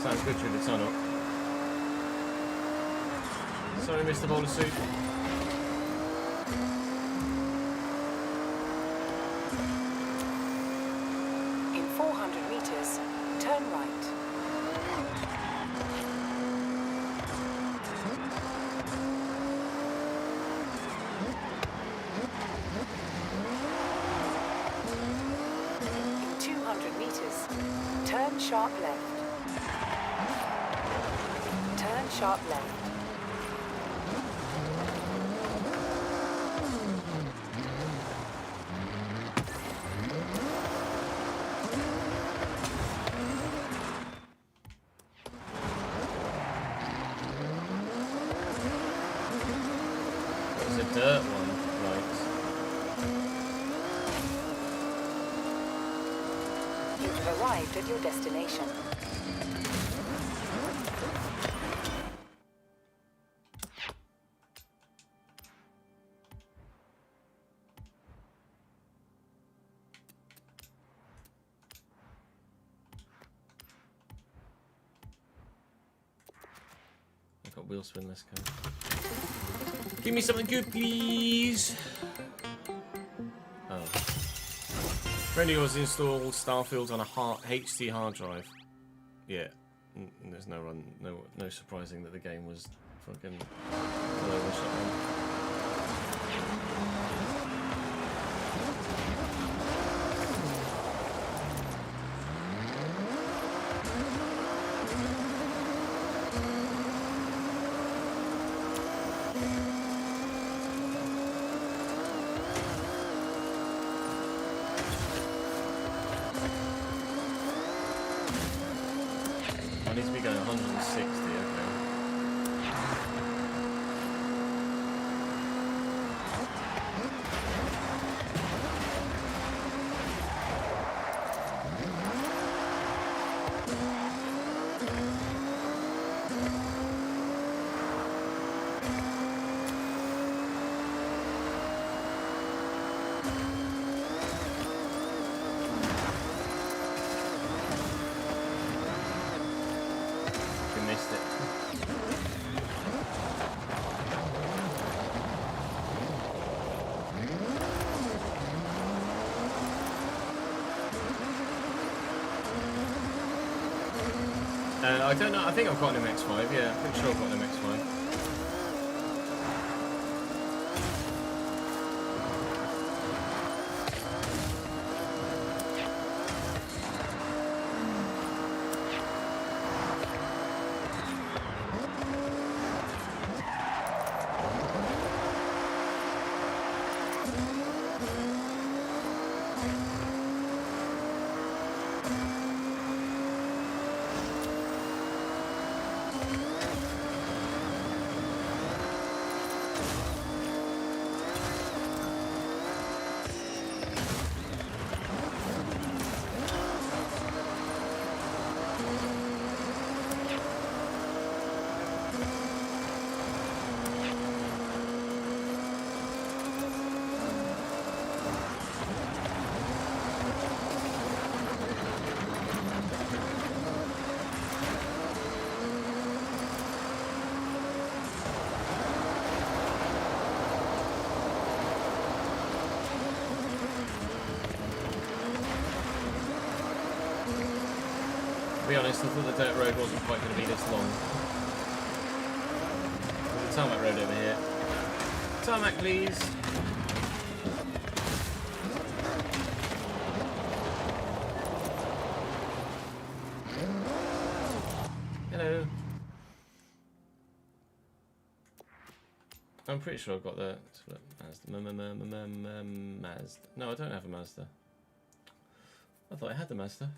Sounds good through the tunnel. Sorry, Mr. Bowler Suit. In 400 meters, turn right. In 200 meters, turn sharp left. Turn sharp left. It's a dirt one, right? You have arrived at your destination. I've got wheel spin, let's go. Give me something good, please. Oh. Friend of yours installed Starfield on a HD hard drive. Yeah. There's no surprising that the game was fucking all over the shop. I need to be going 160, okay. missed it. I don't know. I think I've got an MX-5. Yeah, I'm pretty sure I've got an MX-5. To be honest, I thought the dirt road wasn't quite going to be this long. There's a tarmac road over here. Tarmac, please. Hello. I'm pretty sure I've got the Mazda. No, I don't have a Mazda. I thought I had the Mazda.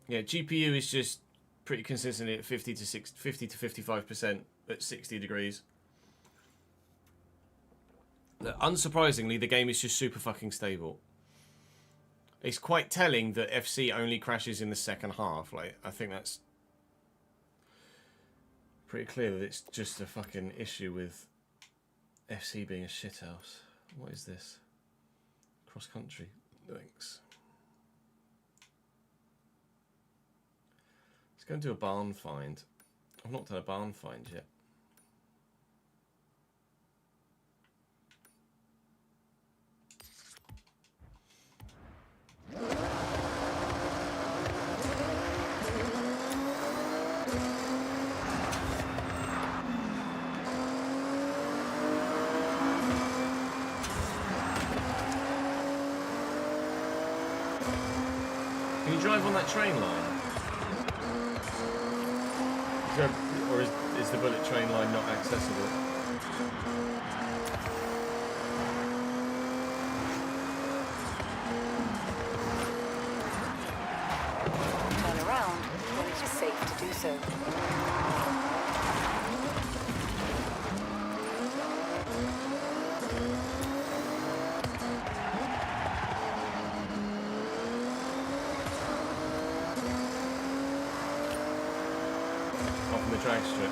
Yeah, GPU is just pretty consistently at 50 to 55% at 60 degrees. Unsurprisingly, the game is just super fucking stable. It's quite telling that FC only crashes in the second half. Like, I think that's pretty clear that it's just a fucking issue with FC being a shithouse. What is this? Cross country links. Let's go and do a barn find. I've not done a barn find yet. Can you drive on that train line? Or is the bullet train line not accessible? Turn around when it is safe to do so. Off in the drag strip.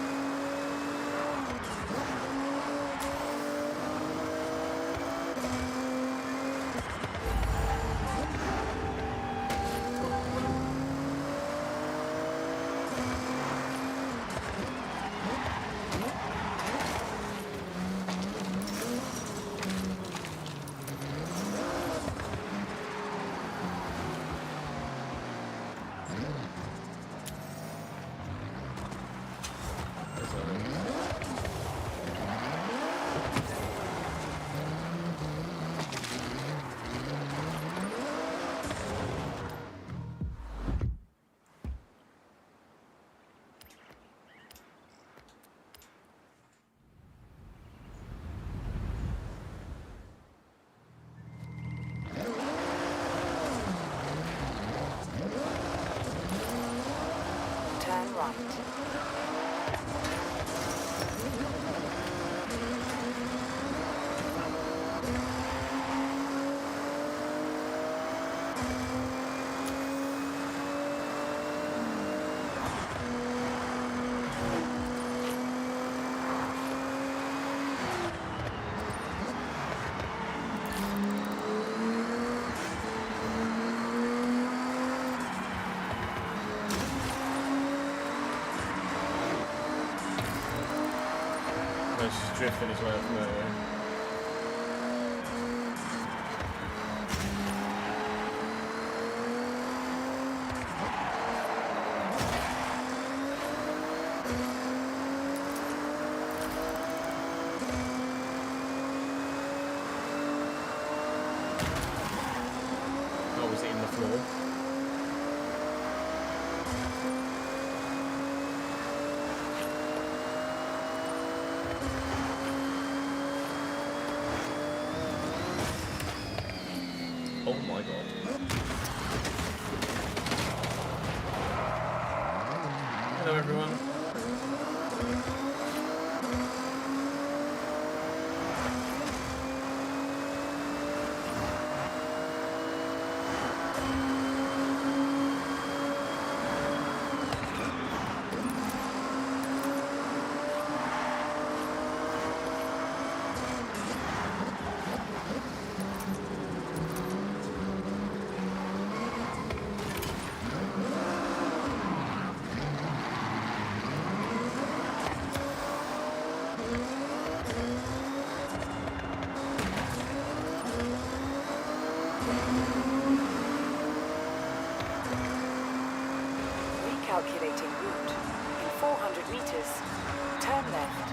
it's just drifting his way up from there. Oh, was it in the floor? Oh my god. Hello everyone. Recalculating route. In 400 meters, turn left.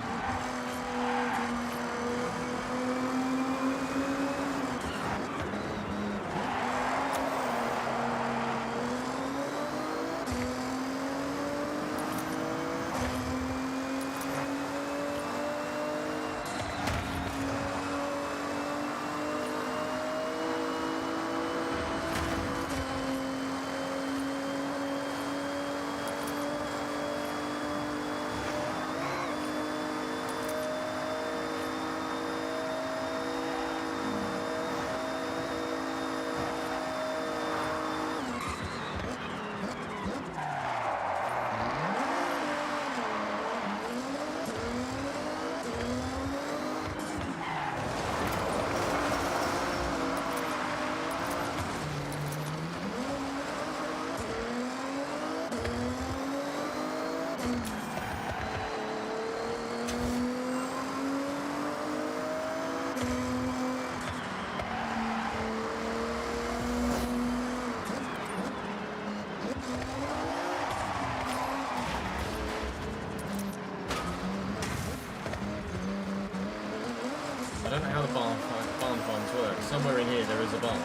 I don't know how the barn farms work. Somewhere in here there is a barn.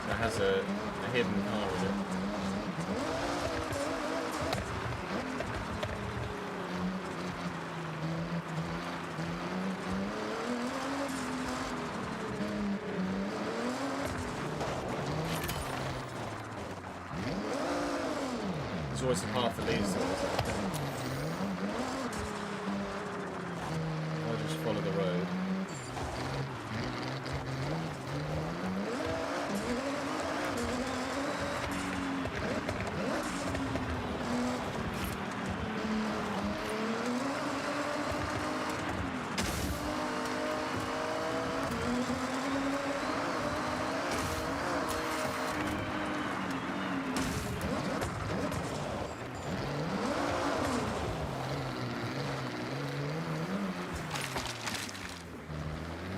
That has a hidden car in it. There's always a path that leads to this. I'll just follow the road.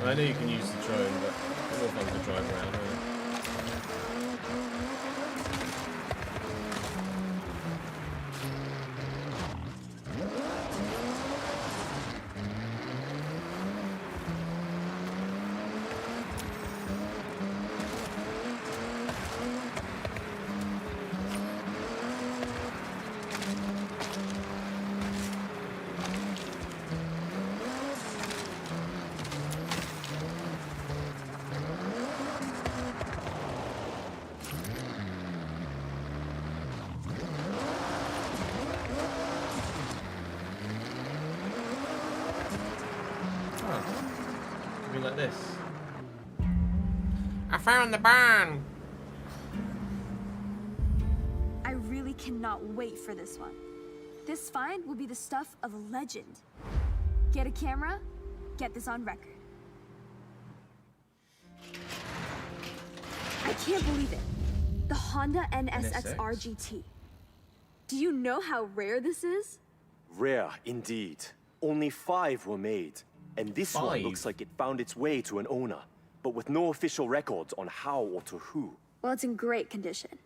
I know you can use the drone, but it's more fun to drive around, isn't it? Like this. I found the barn. I really cannot wait for this one. This find will be the stuff of a legend. Get a camera, get this on record. I can't believe it. The Honda NSX-R NSX? GT. Do you know how rare this is? Rare, indeed. Only 5 were made. And this one 5? looks like it found its way to an owner, but with no official records on how or to who. Well, it's in great condition.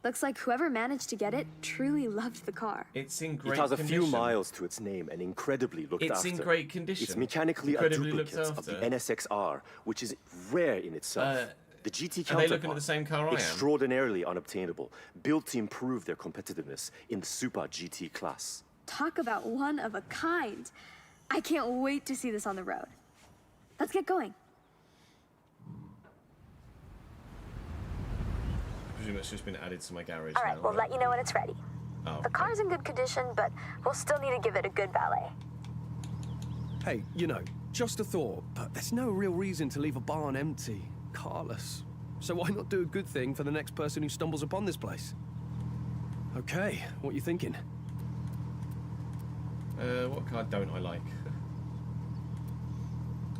Looks like whoever managed to get it truly loved the car. It's in great It has a condition. few miles to its name and incredibly looked It's after. in great condition. It's mechanically a Incredibly looked duplicate of the after. NSX-R, which is rare in itself. The GT Are they looking counterpart, at the same car I am? extraordinarily unobtainable, built to improve their competitiveness in the Super GT class. Talk about one of a kind. I can't wait to see this on the road. Let's get going. I presume it's just been added to my garage All right, now. we'll let you know when it's ready. Oh, The car's in good condition, but we'll still need to give it a good valet. Hey, you know, just a thought, but there's no real reason to leave a barn empty, carless. So why not do a good thing for the next person who stumbles upon this place? Okay, what you thinking? What car don't I like?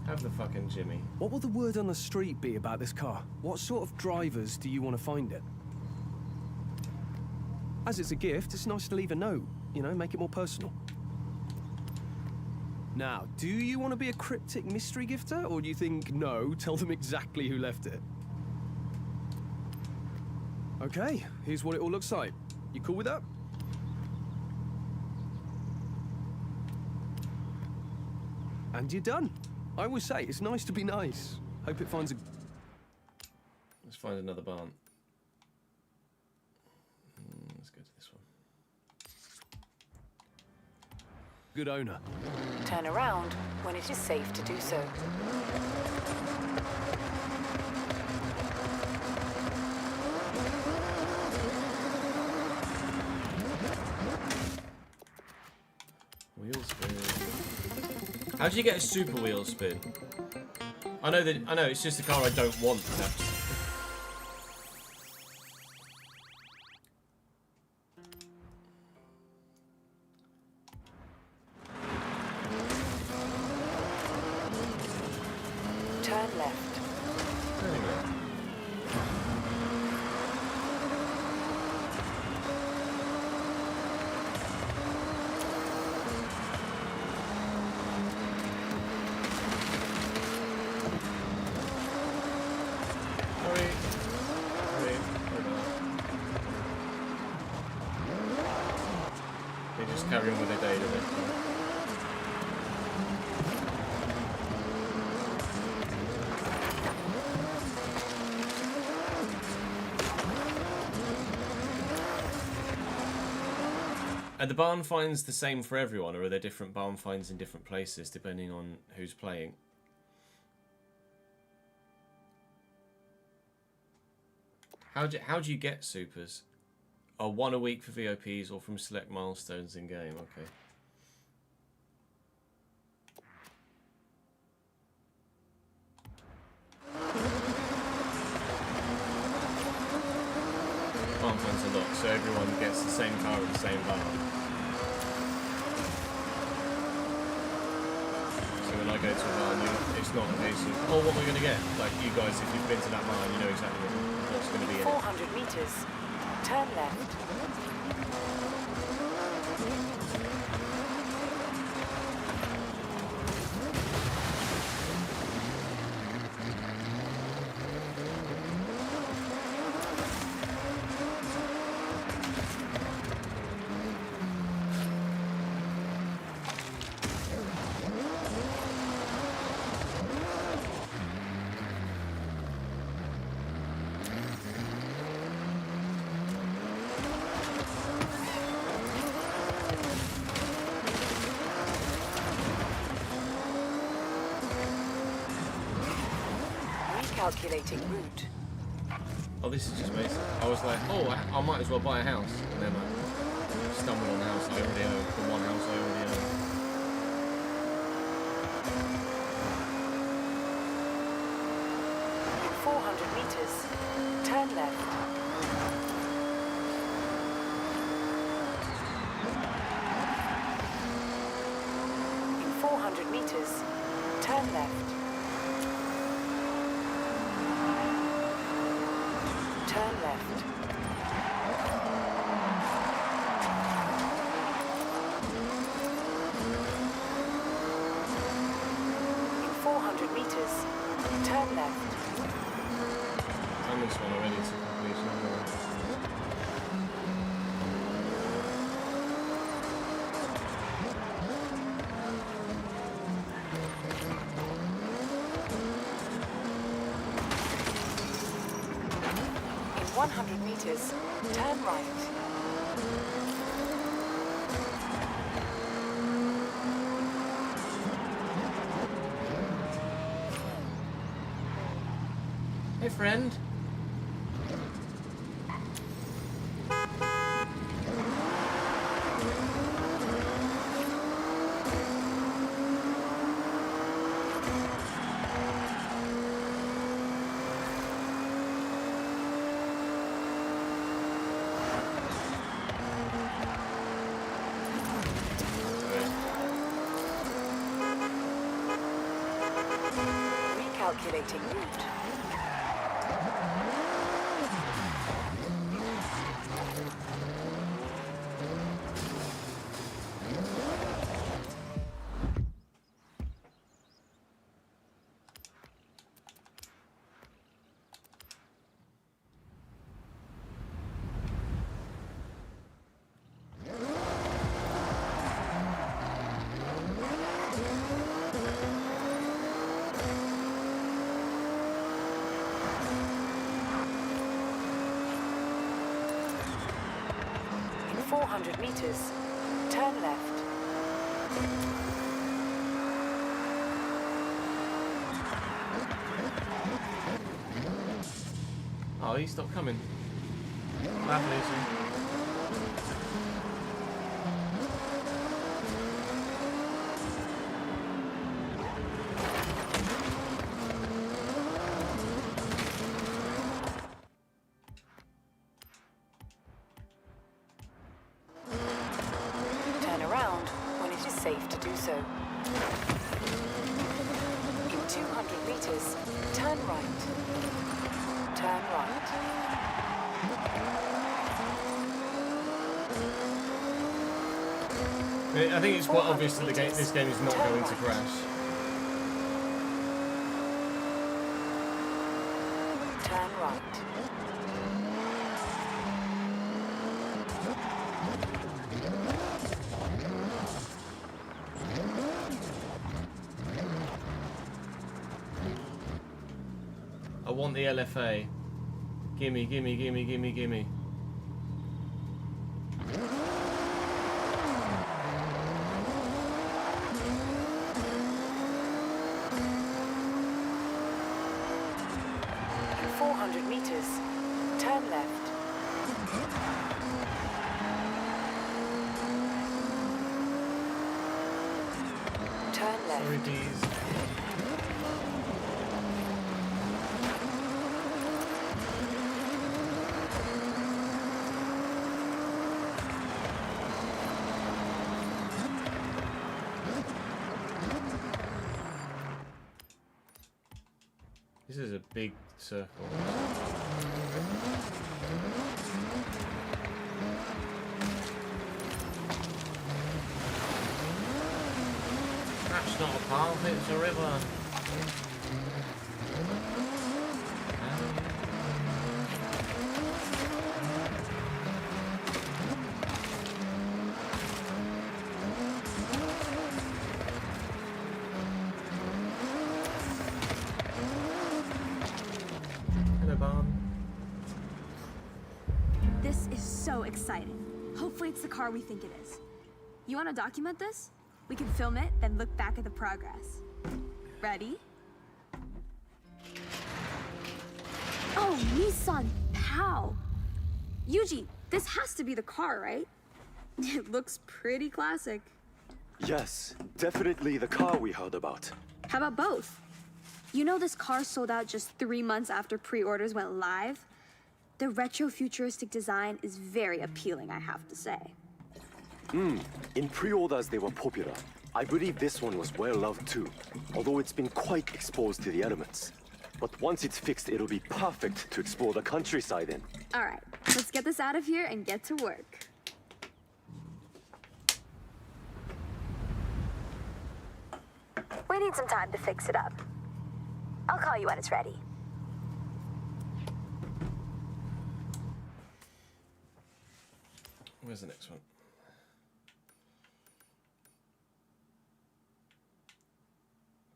Have the fucking Jimmy. What will the word on the street be about this car? What sort of drivers do you want to find it? As it's a gift, it's nice to leave a note, you know, make it more personal. Now, do you want to be a cryptic mystery gifter, or do you think, no, tell them exactly who left it? Okay, here's what it all looks like. You cool with that? And you're done. I always say, it's nice to be nice. Hope it finds a... Let's find another barn. Let's go to this one. good owner. Turn around when it is safe to do so. Wheel spin. How do you get a super wheel spin? I know it's just a car I don't want. That's... Turn left. There we go. Hurry. Hurry. They just carry on with their day, don't they? Are the barn finds the same for everyone, or are there different barn finds in different places depending on who's playing? How do you get supers? Oh, 1 a week for VOPs or from select milestones in game. Okay. Barn finds unlocked, so everyone gets the same car at the same barn. So when I go to a barn, it's not a case of, oh, what am I going to get? Like, you guys, if you've been to that barn, you know exactly what's going to be in it. 400 meters. Turn left. Recalculating route. Oh, this is just basic. I was like, oh, I might as well buy a house. And then I stumbled on the house I already own, the one house I already own. In 400 meters. Turn left. In 400 meters. Turn left. left. In 400 meters, turn left. Done this one already to completion. haven't I? In 100 meters, turn right. Hey, friend. Recalculating route. In 400 meters, turn left. Oh, he stopped coming. Bad Lucy. Turn around when it is safe to do so. In 200 meters, turn right. Turn right. I think it's quite obvious that this game is not going to crash. Turn right. I want the LFA. Gimme, gimme, gimme, gimme, gimme. In 400 meters, turn left. Turn left. Sorry, D's. This is a big circle. That's not a path, it's a river. Hello, Barn. This is so exciting. Hopefully it's the car we think it is. You want to document this? We can film it, then look back at the progress. Ready? Oh, Nissan Pow! Yuji, this has to be the car, right? It looks pretty classic. Yes, definitely the car we heard about. How about both? You know this car sold out just 3 months after pre-orders went live? The retro futuristic design is very appealing, I have to say. In pre-orders, they were popular. I believe this one was well loved too, although it's been quite exposed to the elements. But once it's fixed, it'll be perfect to explore the countryside in. All right, let's get this out of here and get to work. We need some time to fix it up. I'll call you when it's ready. Where's the next one?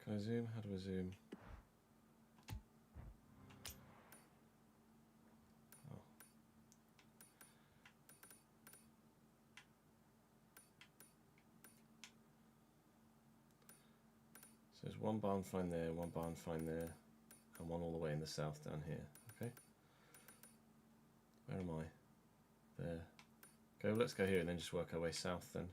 Can I zoom? How do I zoom? Oh. So there's one barn find there, one barn find there, and one all the way in the south down here. Okay. Where am I? There. Okay, well, let's go here and then just work our way south then.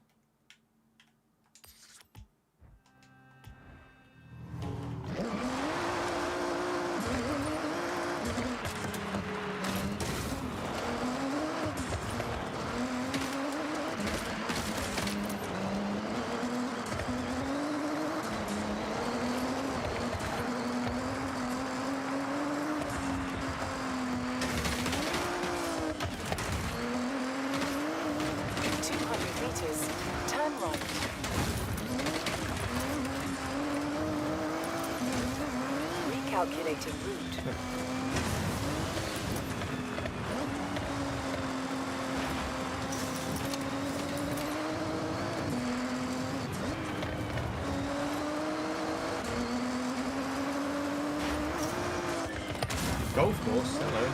Turn right. Recalculating route. Golf course, hello.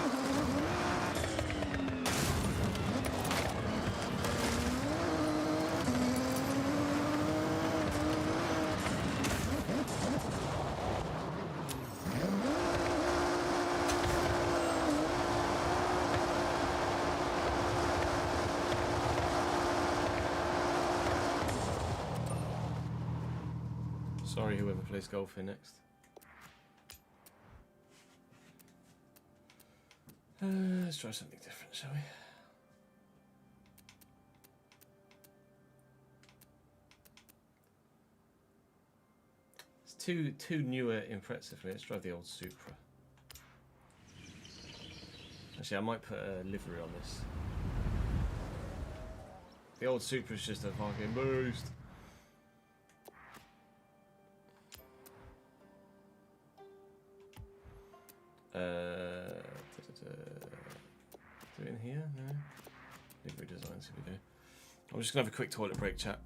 Sorry, whoever plays golf here next. Let's try something different, shall we? It's too newer impressively. Let's drive the old Supra. Actually, I might put a livery on this. The old Supra's just a fucking boost. Do it in here? No. Livery designs, here we go. I'm just gonna have a quick toilet break, chat.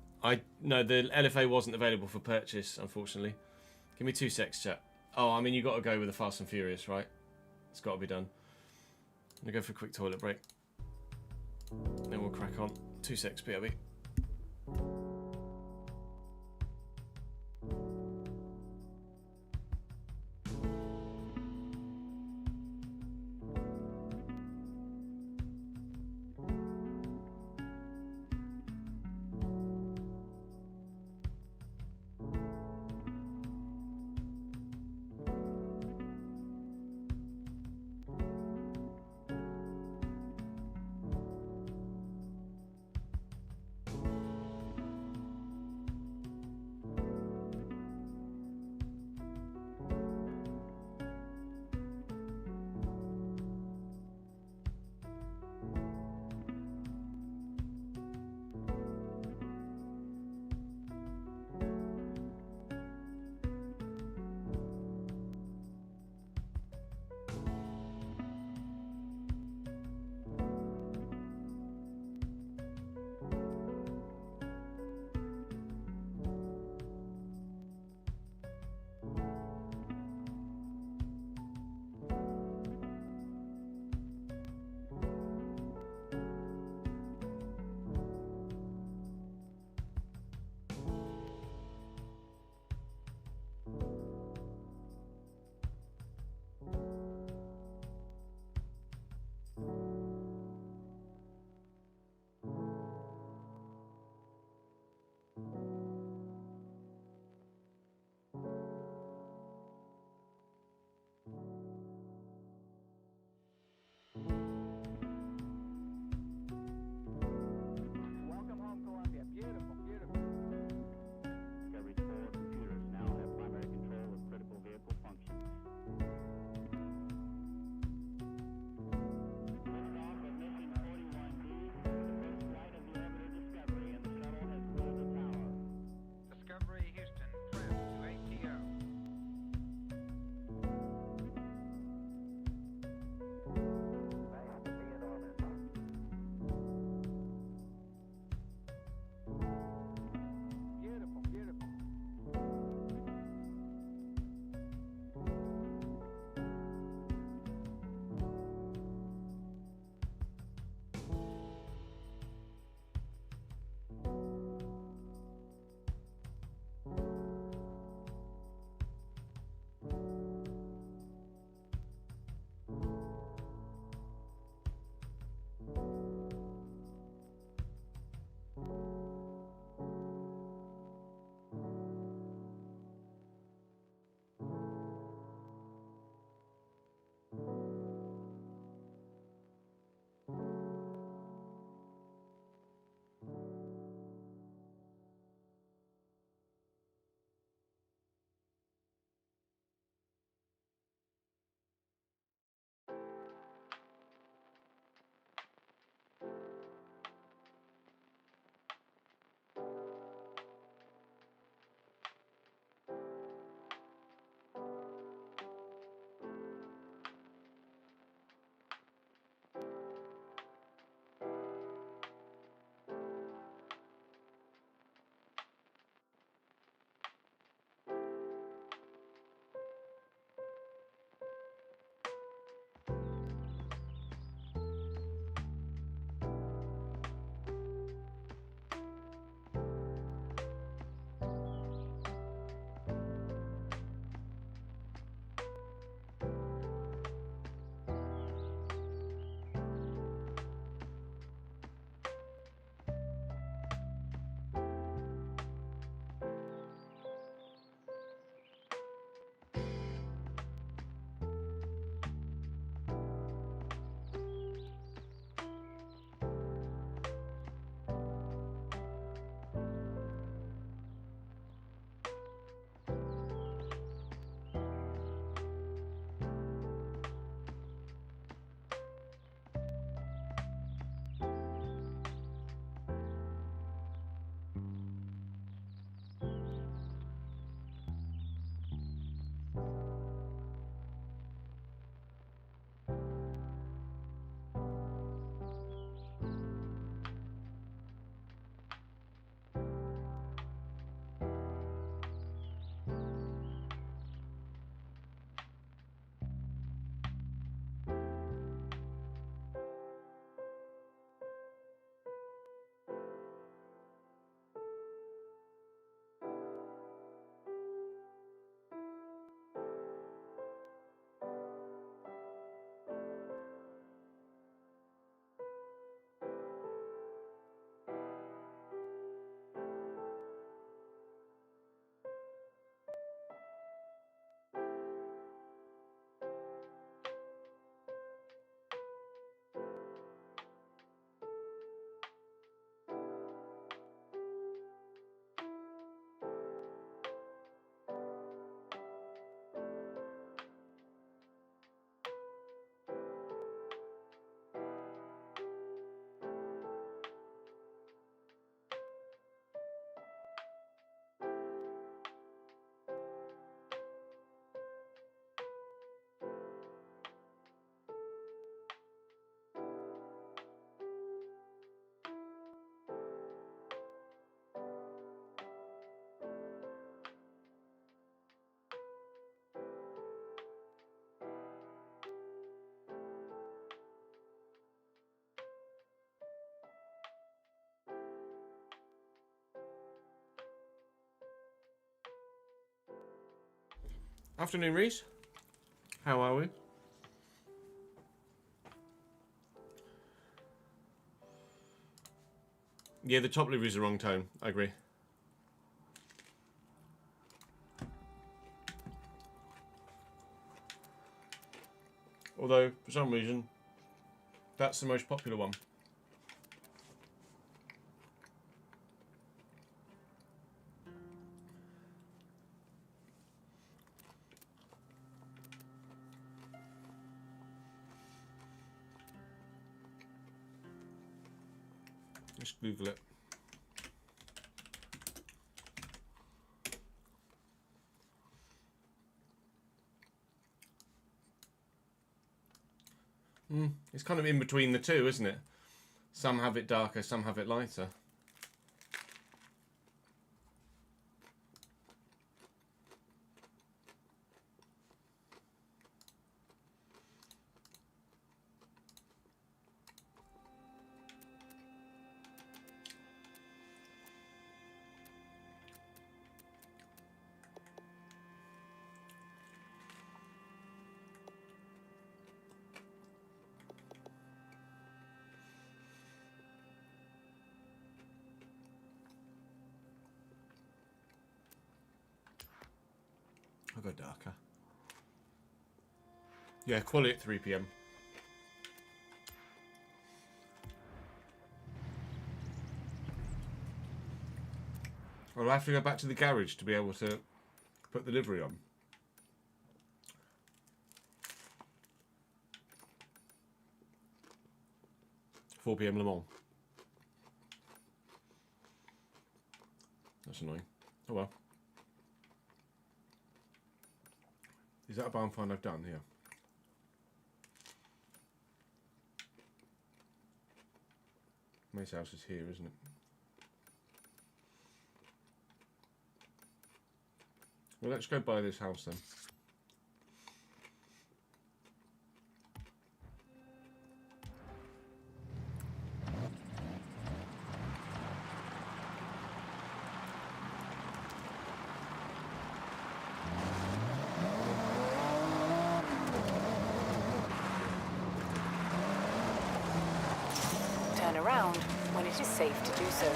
No, the LFA wasn't available for purchase, unfortunately. Give me 2 secs, chat. Oh, I mean, you got to go with the Fast and Furious, right? It's got to be done. I'm gonna go for a quick toilet break. Then we'll crack on. 2 secs, BRB. Afternoon, Reese. How are we? Yeah, the top livery is the wrong tone. I agree. Although, for some reason, that's the most popular one. Just Google it. It's kind of in between the two, isn't it? Some have it darker, some have it lighter. I'll go darker. Yeah, quality at 3 PM. I'll have to go back to the garage to be able to put the livery on. $4 PM Le Mans. That's annoying. Oh well. Is that a barn find I've done here? May's house is here, isn't it? Well, let's go buy this house then. Turn around when it is safe to do so.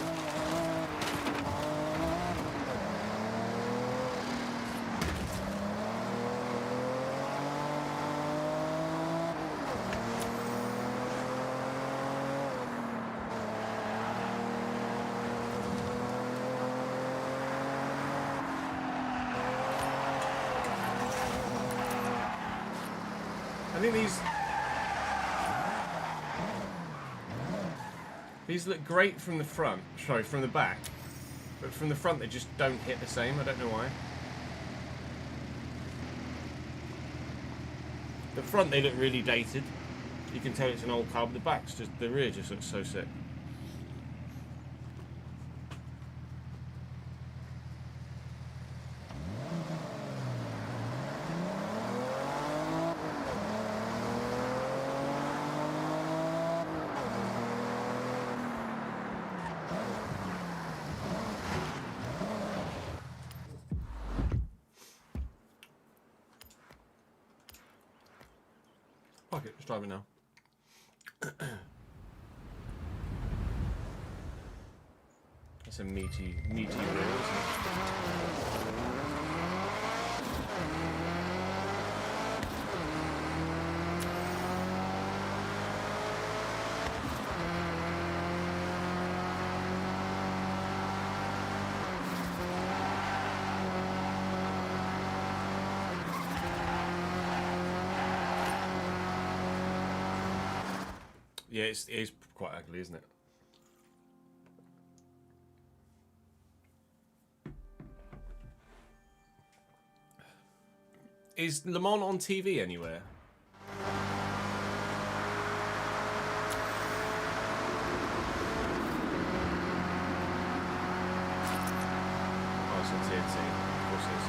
I think these look great from the front, sorry, from the back, but from the front they just don't hit the same. I don't know why. The front they look really dated. You can tell it's an old car, but the back's just, the rear just looks so sick. Fuck it, let's drive it now. That's a meaty rear, isn't it? Yeah, it is quite ugly, isn't it? Is Le Mans on TV anywhere? Oh, it's on TNT. Of course it is.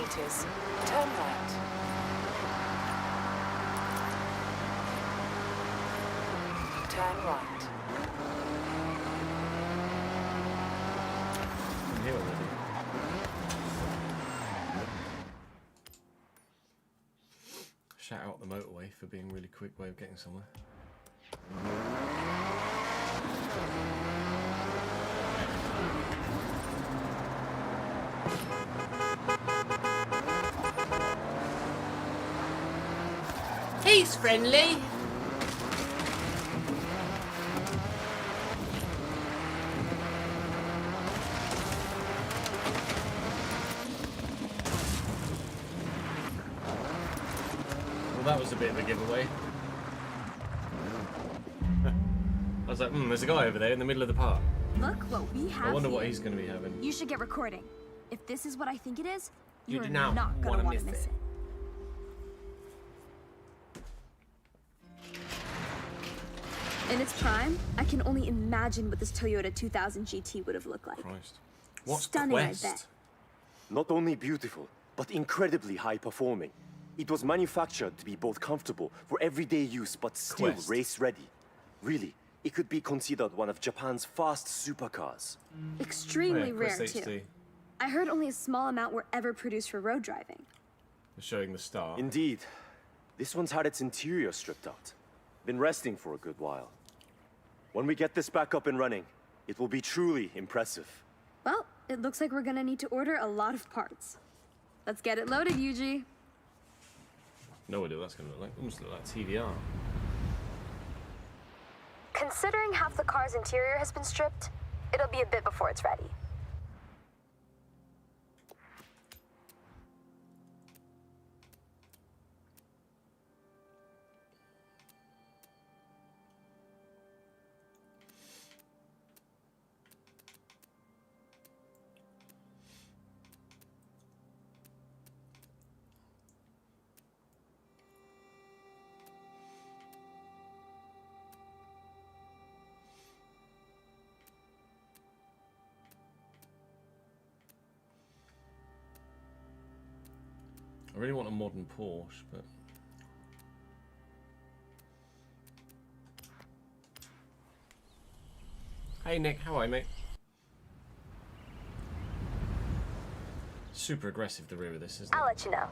meters, turn right. Turn right. I'm here already. Shout out the motorway for being a really quick way of getting somewhere. He's friendly. Well, that was a bit of a giveaway. I was like, there's a guy over there in the middle of the park. Look what we have I wonder here. what he's going to be having. You should get recording. If this is what I think it is, You you're do not not gonna wanna want miss to miss it. it. In its prime, I can only imagine what this Toyota 2000 GT would have looked like. Christ. What's Stunning, I Quest? bet. Not only beautiful, but incredibly high performing. It was manufactured to be both comfortable for everyday use, but still Quest. race ready. Really, it could be considered one of Japan's fast supercars. Extremely Oh, yeah, rare, Quest too. HD. I heard only a small amount were ever produced for road driving. Showing the star. Indeed, this one's had its interior stripped out. Been resting for a good while. When we get this back up and running, it will be truly impressive. Well, it looks like we're gonna need to order a lot of parts. Let's get it loaded, Yuji. No idea what that's going to look like. Almost look like TVR. Considering half the car's interior has been stripped, it'll be a bit before it's ready. I really want a modern Porsche, but... Hey Nick, how are you, mate? Super aggressive, the rear of this, isn't it? I'll let you know.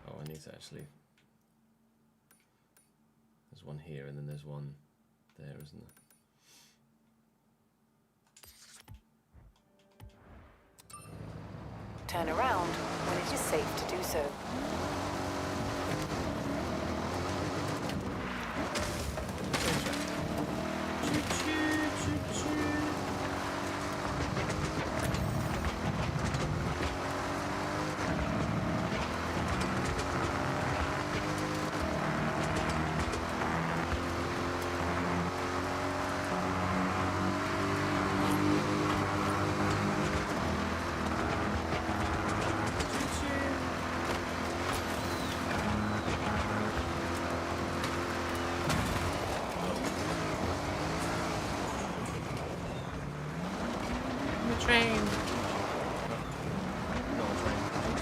Oh, I need to actually... There's one here, and then there's one there, isn't there? Turn around when it is safe to do so. Train. Not a train.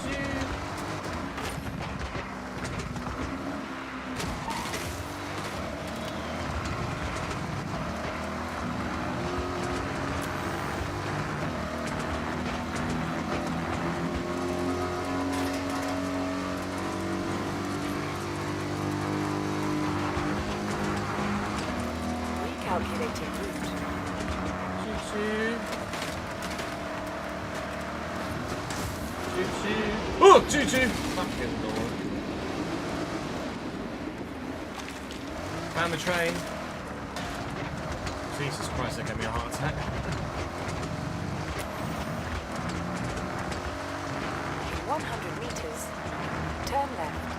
Recalculating route. Choo-choo. Choo-choo. Oh, choo-choo! Fucking Lord. Found the train. Jesus Christ, that gave me a heart attack. In 100 meters, turn left.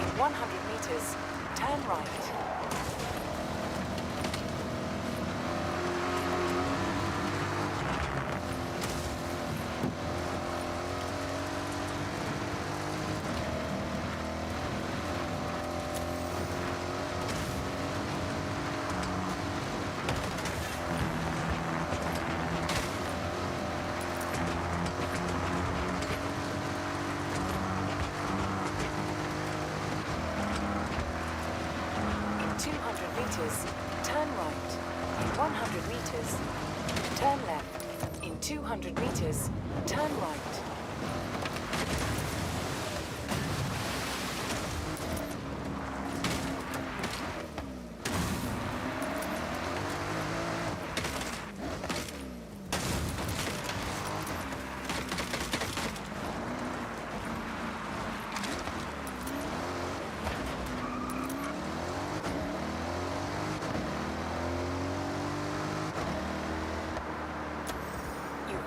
In 100 meters, turn right. meters, turn right. In 100 meters, turn left. In 200 meters, turn right.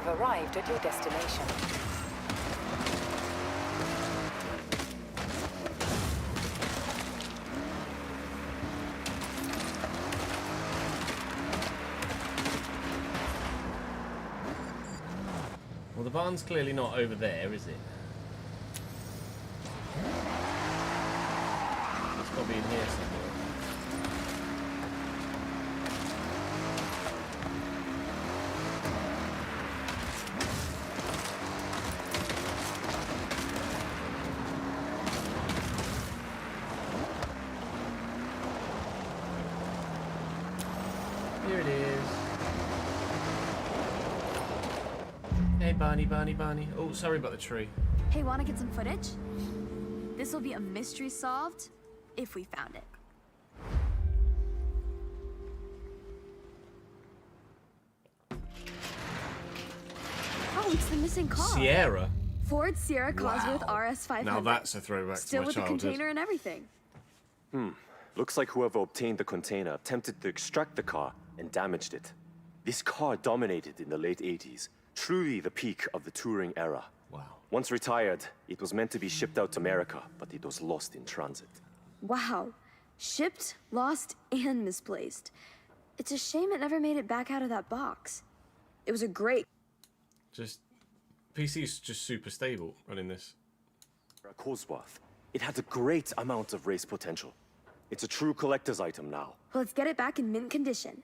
Arrived at your destination. Well, the barn's clearly not over there, is it? It's got to be in here somewhere. Here it is. Hey, Barney, Barney, Barney. Oh, sorry about the tree. Hey, wanna get some footage? This will be a mystery solved if we found it. Oh, it's the missing car. Sierra. Ford Sierra Cosworth RS500. Now that's a throwback Still to my with the childhood. container and everything. Looks like whoever obtained the container attempted to extract the car and damaged it. This car dominated in the late 80s, truly the peak of the touring era. Wow. Once retired, it was meant to be shipped out to America, but it was lost in transit. Wow. Shipped, lost, and misplaced. It's a shame it never made it back out of that box. It was a great... Just PC's just super stable running this. Cosworth. It had a great amount of race potential. It's a true collector's item now. Let's get it back in mint condition.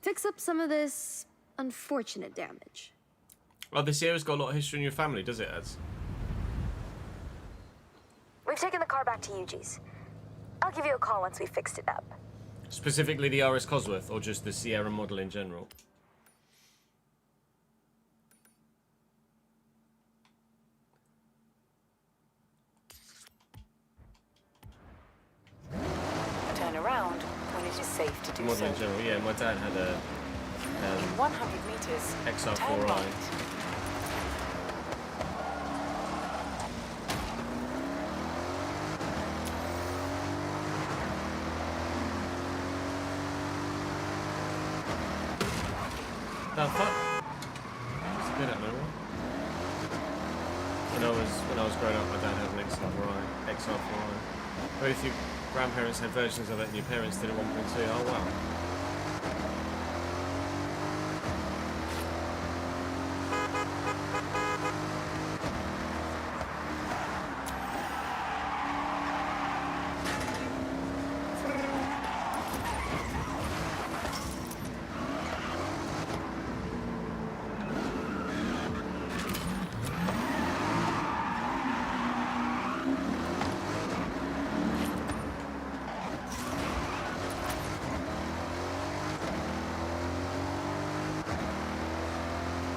Fix up some of this unfortunate damage. Oh, this Sierra's got a lot of history in your family, does it, Ads? We've taken the car back to Yuji's. I'll give you a call once we've fixed it up. Specifically the RS Cosworth, or just the Sierra model in general? Turn around when it is safe to do Model so. in general, yeah. My dad had a In 100 meters, turn XR4i. right. The fuck? It's a bit out of nowhere. When I was growing up, my dad had an XR4i. Both your grandparents had versions of it, and your parents did a 1.2. Oh wow.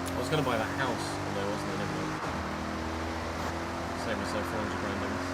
I was going to buy that house, and there wasn't anymore. Save myself 400 grand on this.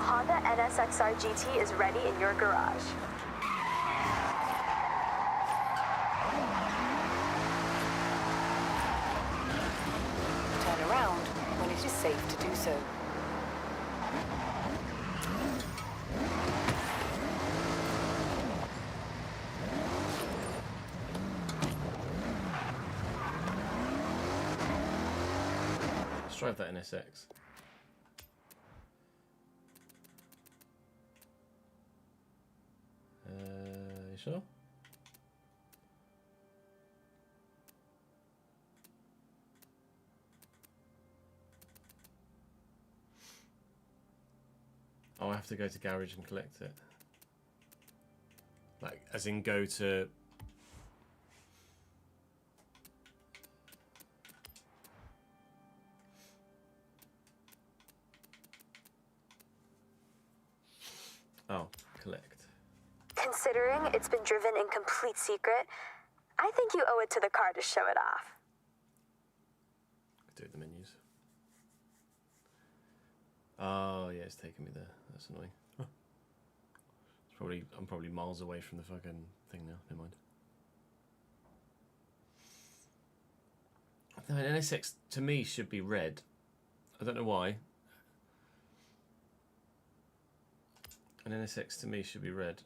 Honda NSXR GT is ready in your garage. Turn around when it is safe to do so. Let's drive that NSX. You sure? Oh, I have to go to garage and collect it. Like, as in go to... Oh, collect. Considering it's been driven in complete secret, I think you owe it to the car to show it off. Do the menus. Oh, yeah, it's taking me there. That's annoying. I'm probably miles away from the fucking thing now. Never mind. No, an NSX to me should be red. I don't know why. An NSX to me should be red.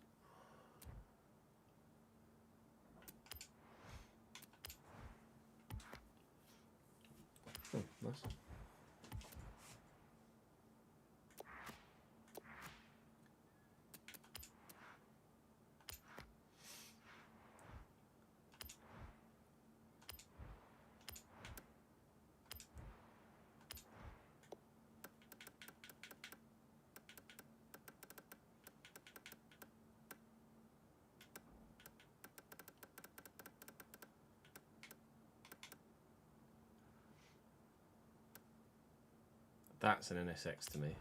Oh, nice. That's an NSX to me.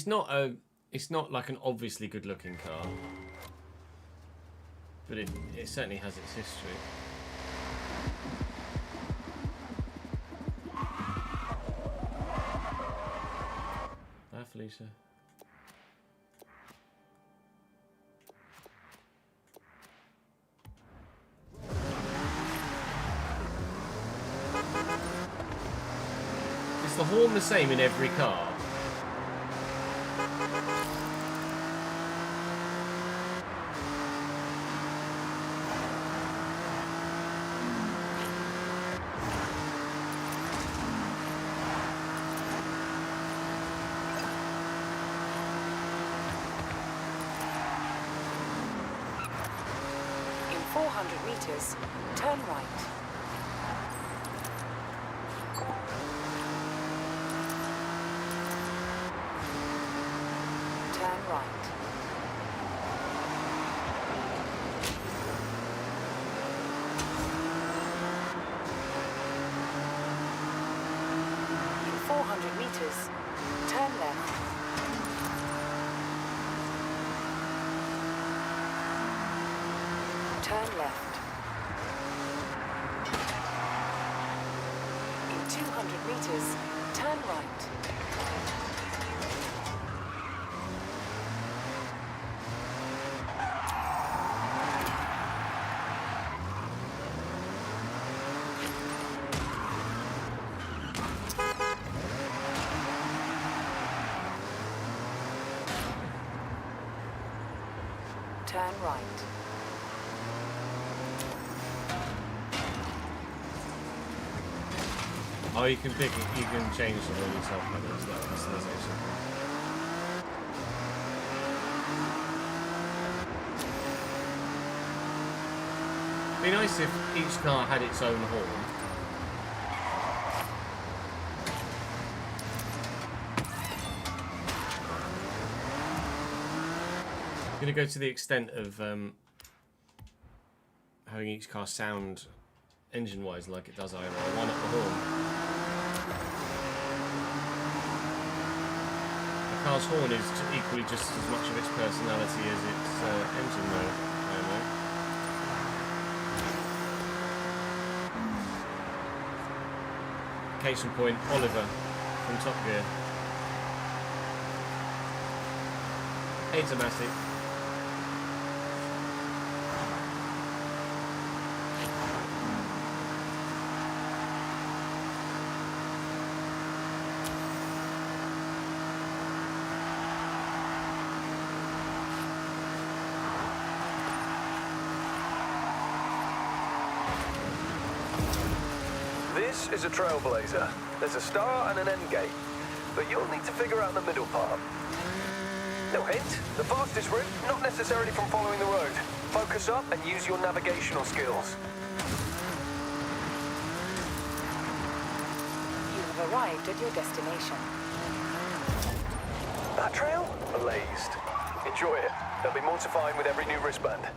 No. It's not like an obviously good looking car, but it certainly has its history. Hi, Felicia. Is the horn the same in every car? In 400 meters, turn right. Turn right. In 400 meters, turn left. Turn left. 200 meters, turn right. Turn right. Oh, you can pick it. You can change the whole yourself. There's that customization. Be nice if each car had its own horn. I'm gonna go to the extent of having each car sound engine-wise like it does IRL. One at the horn. A car's horn is equally just as much of its personality as its engine mode. I don't know. Case in point, Oliver from Top Gear. Hey, Tomasi. This is a trailblazer. There's a start and an end gate, but you'll need to figure out the middle part. No hint, the fastest route, not necessarily from following the road. Focus up and use your navigational skills. You have arrived at your destination. That trail? Blazed. Enjoy it. There'll be more to find with every new wristband.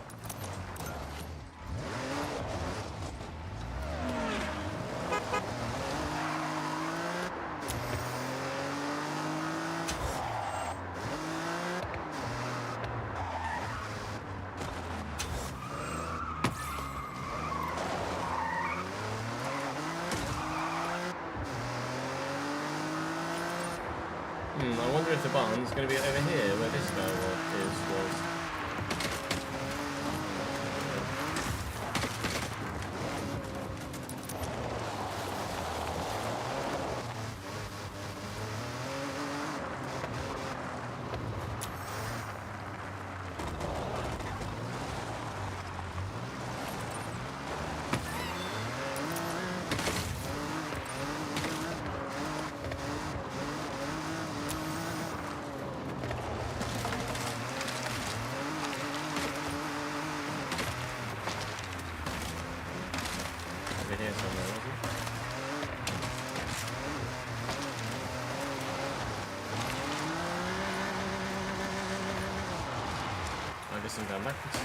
I wonder if the barn's going to be over here where this guy was. Over here somewhere, was it? I guess I'm going backwards.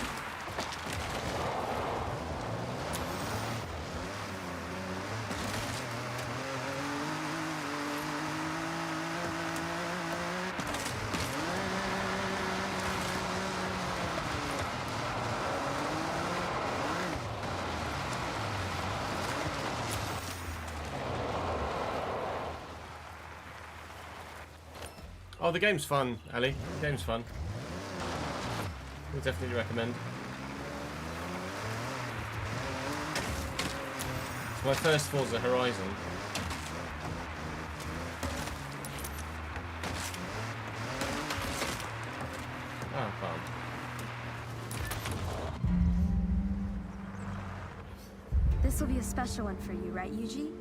Oh, the game's fun, Ali. The game's fun. Would definitely recommend. It's my first Forza Horizon. Oh, fun. This will be a special one for you, right, Yuji?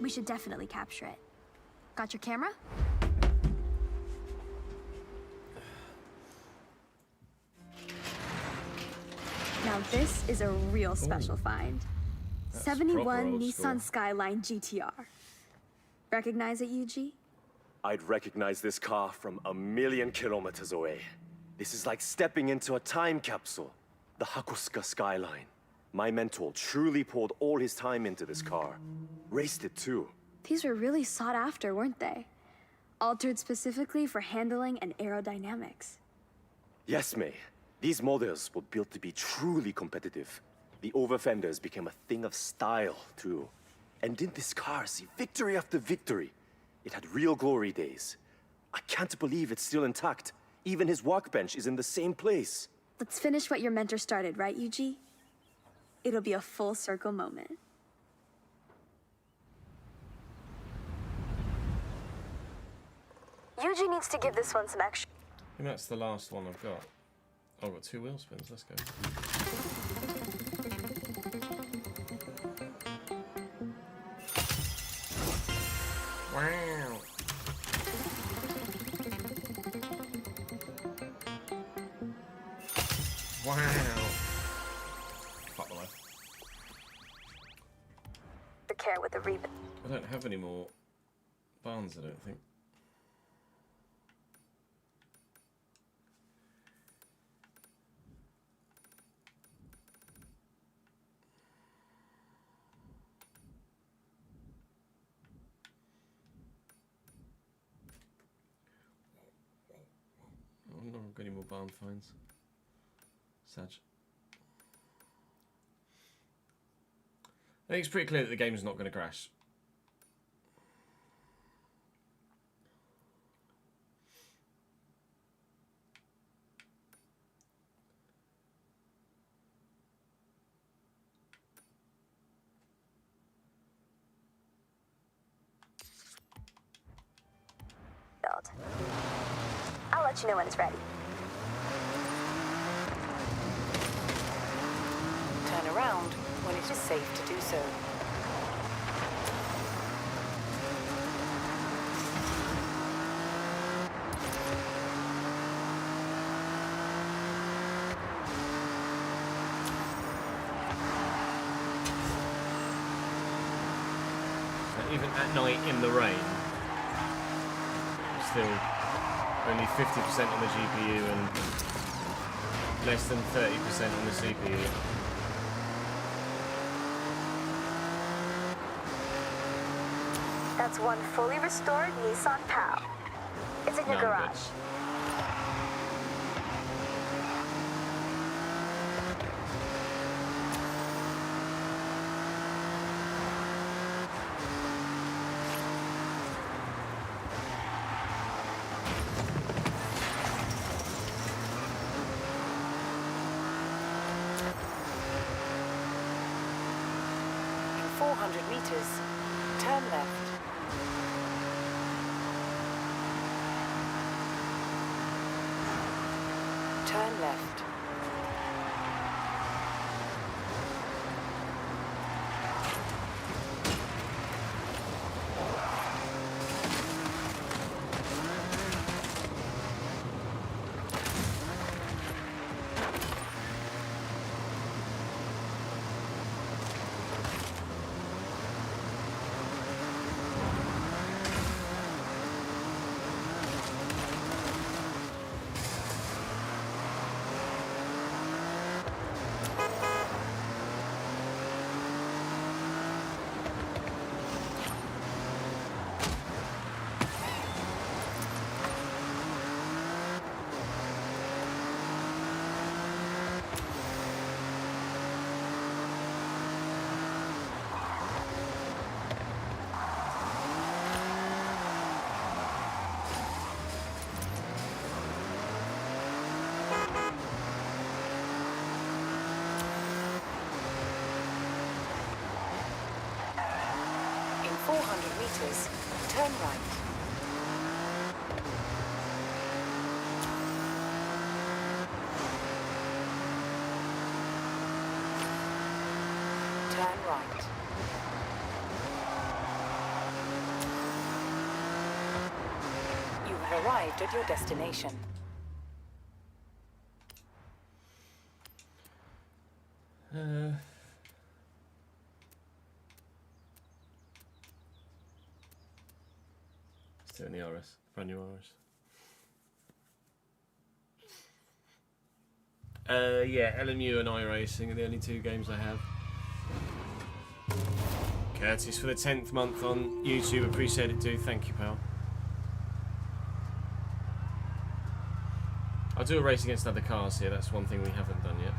We should definitely capture it. Got your camera? Now this is a real special find. That's 71 proper old Nissan school. Skyline GTR. Recognize it, Yuji? I'd recognize this car from a million kilometers away. This is like stepping into a time capsule. The Hakusuka Skyline. My mentor truly poured all his time into this car. Raced it too. These were really sought after, weren't they? Altered specifically for handling and aerodynamics. Yes, May. These models were built to be truly competitive. The over-fenders became a thing of style, too. And in this car, see victory after victory. It had real glory days. I can't believe it's still intact. Even his workbench is in the same place. Let's finish what your mentor started, right, Yuji? It'll be a full circle moment. Yuji needs to give this one some extra. I think that's the last one I've got. Oh, I've got 2 wheel spins. Let's go. Wow. Wow. Fuck the life. The care with the reboot. I don't have any more barns, I don't think. I'm not got any more barn finds. Sad. I think it's pretty clear that the game's not going to crash. I'll let you know when it's ready. Turn around when it is safe to do so. Even at night in the rain, still only 50% on the GPU and less than 30% on the CPU. That's one fully restored Nissan PAL. It's in your No, garage. In 400 meters, turn left. Turn left. In 400 meters, turn right. Turn right. You have arrived at your destination. Still in the RS, brand new RS. Yeah, LMU and iRacing are the only 2 games I have. Curtis for the 10th month on YouTube, appreciate it too. Thank you, pal. I'll do a race against other cars here. That's one thing we haven't done yet.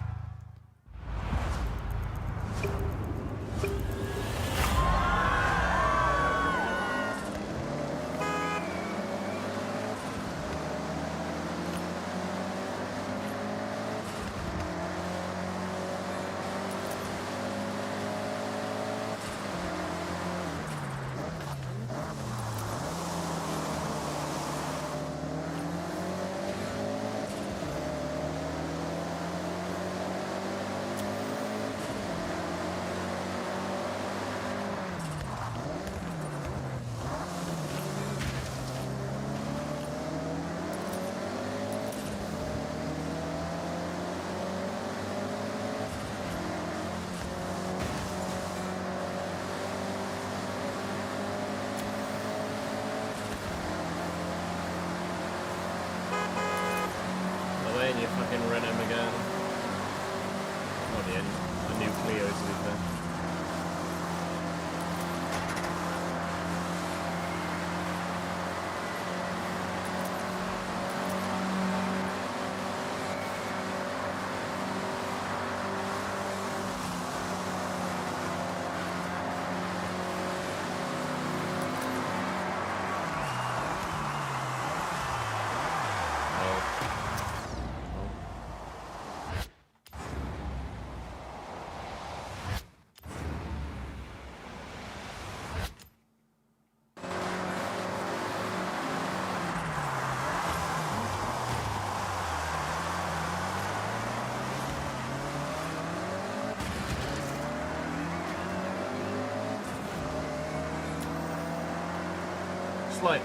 the end. A new Clio, to be fair.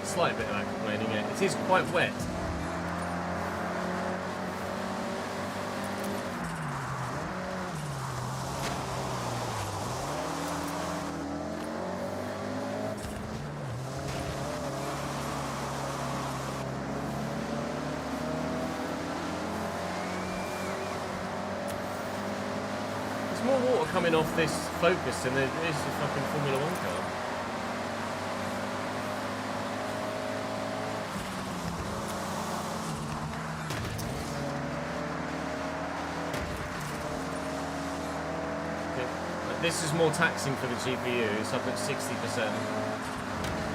Slight bit of complaining. It is quite wet. There's more water coming off this Focus than there is the fucking Formula 1 car. This is more taxing for the GPU, it's up at 60%.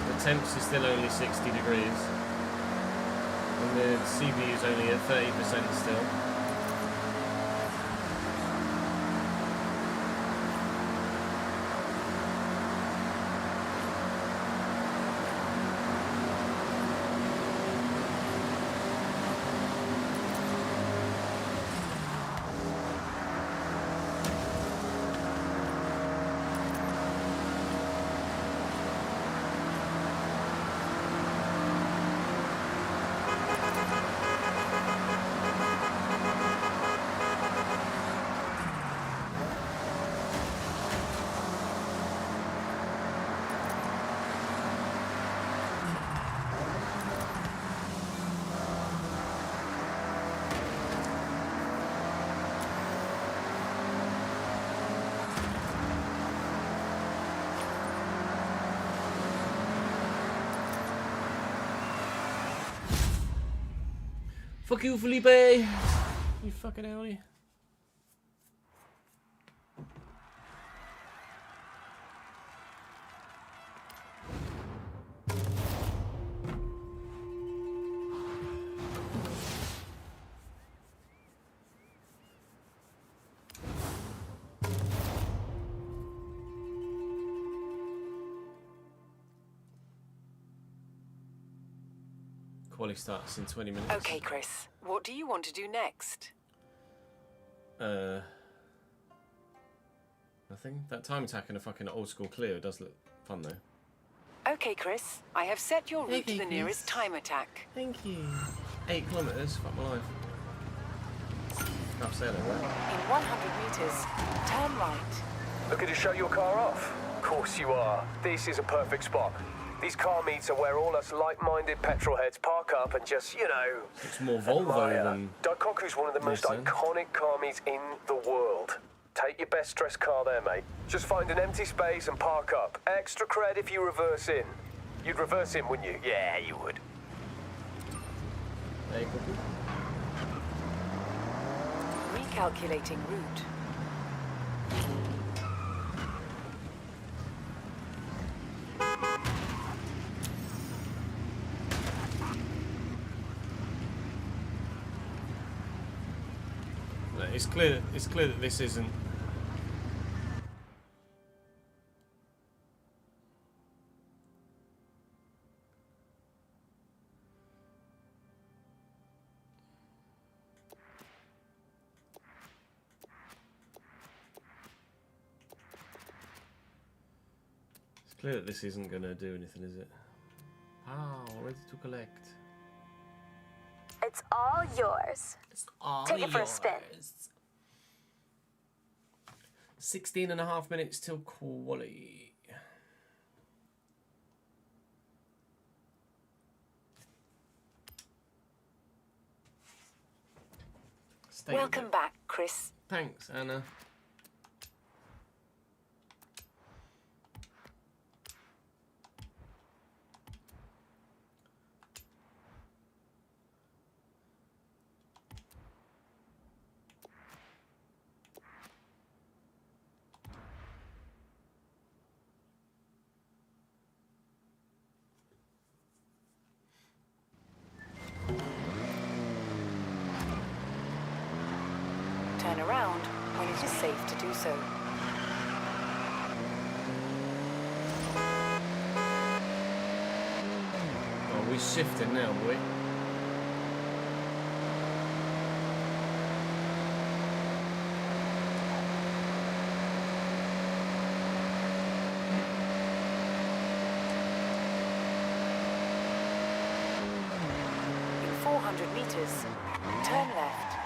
The temps is still only 60 degrees. And the CPU is only at 30% still. Fuck you, Felipe! You fucking howdy. Quali starts in 20 minutes. Okay, Chris. What do you want to do next? Nothing. That time attack in a fucking old school Clio does look fun though. Okay, Chris. I have set your route to the nearest time attack. Thank you. 8 kilometers. Fuck my life. Can't say that, right? In 100 meters, turn right. Looking to show your car off? Of course you are. This is a perfect spot. These car meets are where all us like-minded petrol heads park up and just, you know, It's more Volvo than Daikoku's one of the most Nissan. iconic car meets in the world. Take your best dressed car there, mate. Just find an empty space and park up. Extra cred if you reverse in. You'd reverse in, wouldn't you? Yeah, you would. There you go. Recalculating route. It's clear that this isn't. It's clear that this isn't going to do anything, is it? Ah, ready to collect. It's all yours. It's all Take it for a spin. 16.5 minutes till quali. Welcome back, Chris. Thanks, Anna. it is safe to do so. Oh, we're shifting now, boy. In 400 meters, turn left.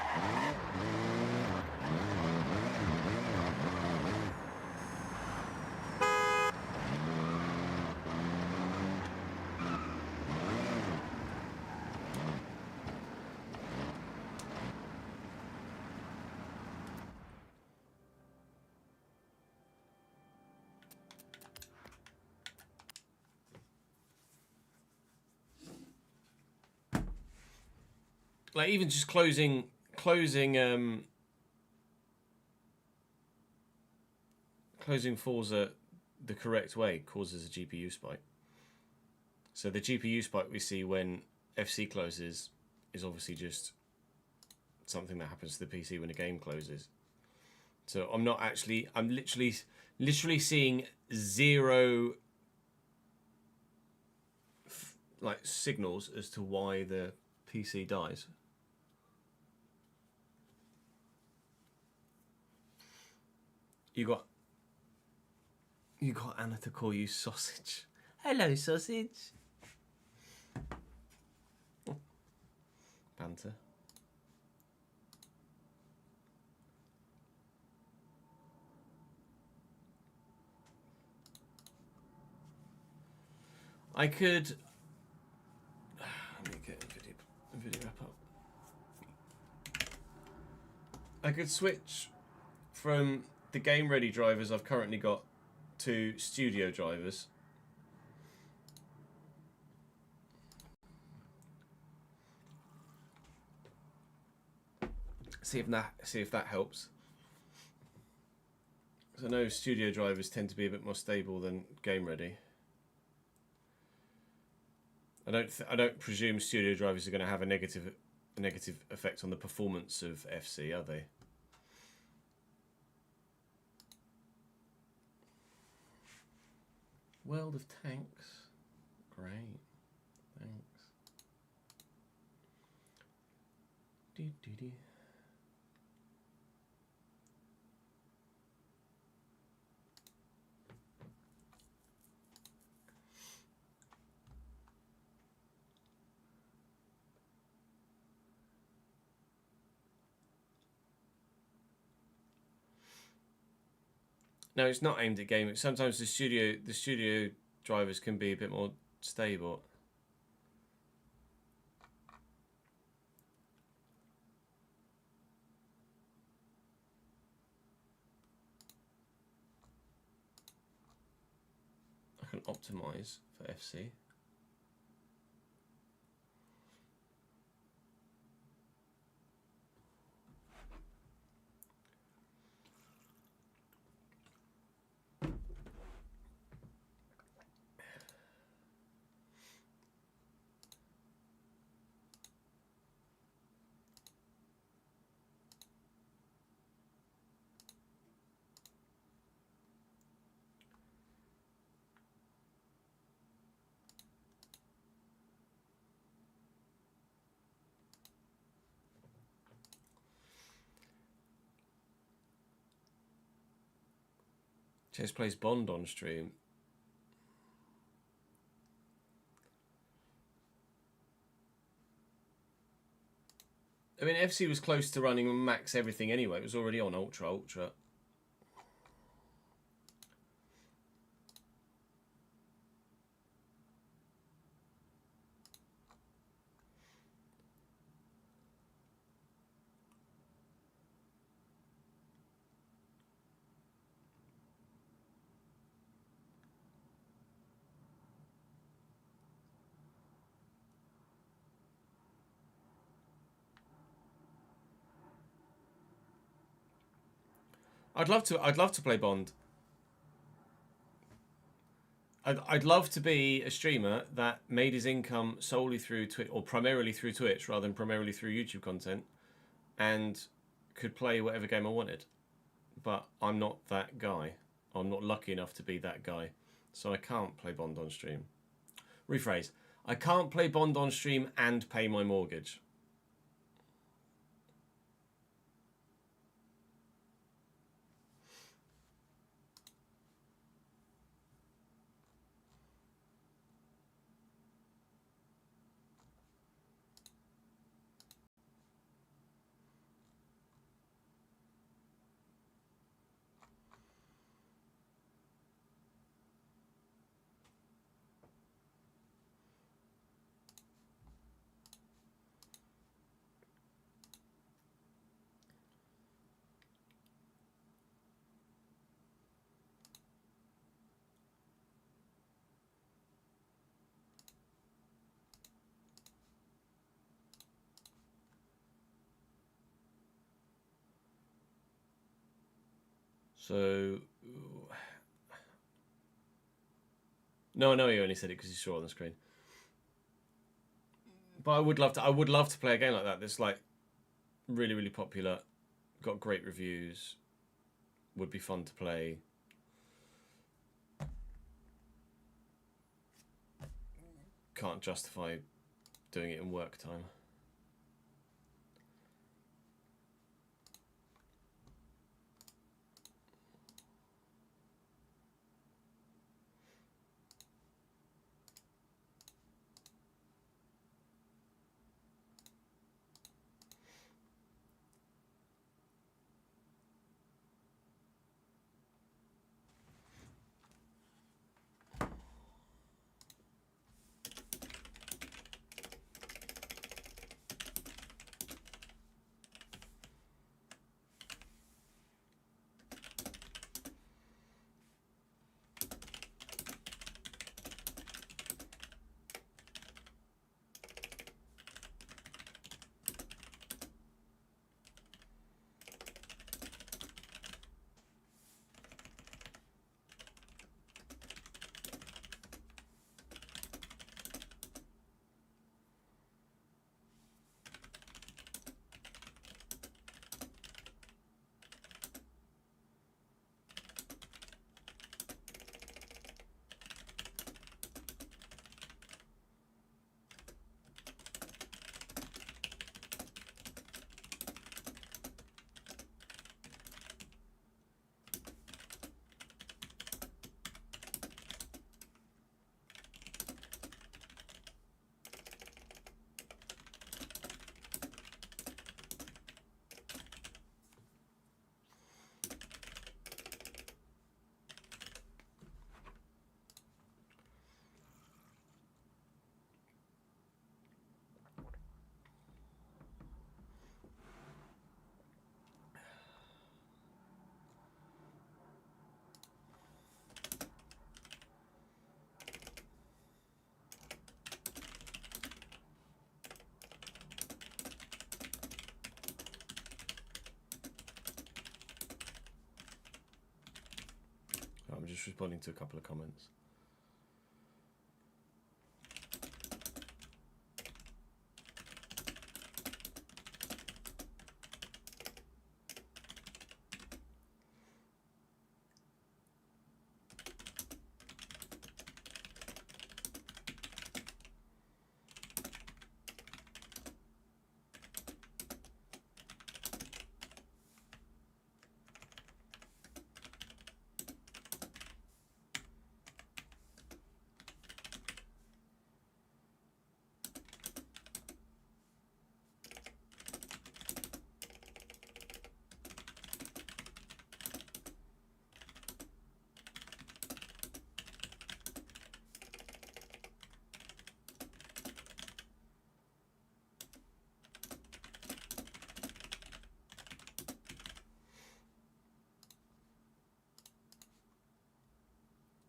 Like even just closing Forza the correct way causes a GPU spike. So the GPU spike we see when FC closes is obviously just something that happens to the PC when a game closes. So I'm literally seeing zero like signals as to why the PC dies. You got Anna to call you sausage. Hello, sausage. Banter. I could. Let me get a video wrap up. I could switch from the game ready drivers I've currently got to studio drivers. See if that helps. Because I know studio drivers tend to be a bit more stable than game ready. I don't presume studio drivers are going to have a negative effect on the performance of FC, are they? World of Tanks. Great. Thanks. Doo-doo-doo. No, it's not aimed at gaming. Sometimes the studio drivers can be a bit more stable. I can optimize for FC. Chase plays Bond on stream. I mean, FC was close to running max everything anyway. It was already on Ultra. I'd love to play Bond. I'd love to be a streamer that made his income solely through Twitch, or primarily through Twitch rather than primarily through YouTube content, and could play whatever game I wanted. but I'm not that guy. I'm not lucky enough to be that guy. So I can't play Bond on stream. Rephrase. I can't play Bond on stream and pay my mortgage. So, no, I know you only said it because you saw it on the screen. But I would love to. I would love to play a game like that. That's like really, really popular. Got great reviews. Would be fun to play. Can't justify doing it in work time. I'm just responding to a couple of comments.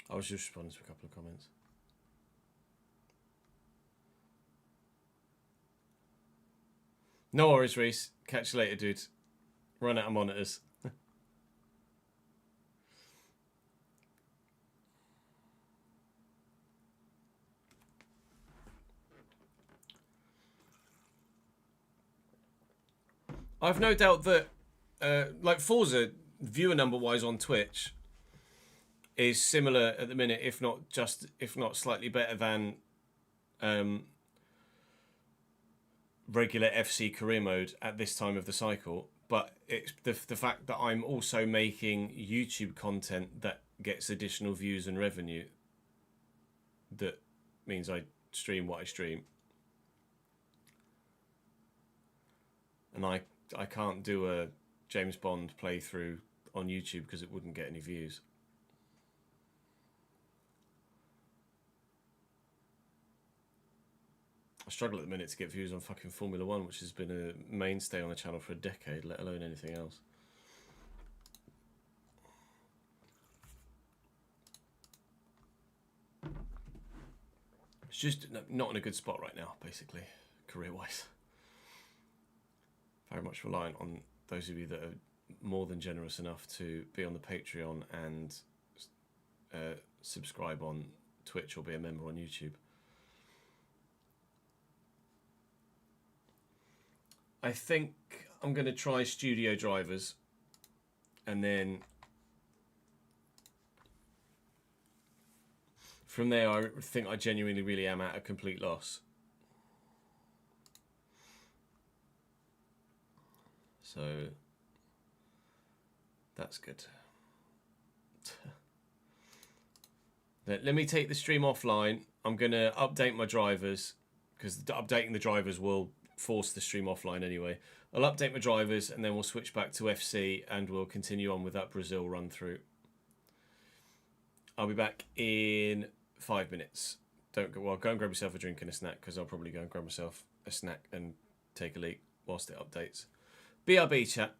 I was just responding to a couple of comments. No worries, Reese. Catch you later, dude. Run out of monitors. I've no doubt that, like Forza, viewer number wise on Twitch is similar at the minute, if not slightly better than regular FC career mode at this time of the cycle. But it's the fact that I'm also making YouTube content that gets additional views and revenue that means I stream what I stream. And I can't do a James Bond playthrough on YouTube because it wouldn't get any views. I struggle at the minute to get views on fucking Formula 1, which has been a mainstay on the channel for a decade, let alone anything else. It's just not in a good spot right now, basically, career-wise. Very much reliant on those of you that are more than generous enough to be on the Patreon and subscribe on Twitch or be a member on YouTube. I think I'm going to try studio drivers, and then from there I think I genuinely really am at a complete loss. So that's good. Let me take the stream offline. I'm going to update my drivers, because updating the drivers will force the stream offline anyway. I'll update my drivers and then we'll switch back to FC and we'll continue on with that Brazil run through. I'll be back in 5 minutes. Don't go, well, go and grab yourself a drink and a snack, because I'll probably go and grab myself a snack and take a leak whilst it updates. BRB chat.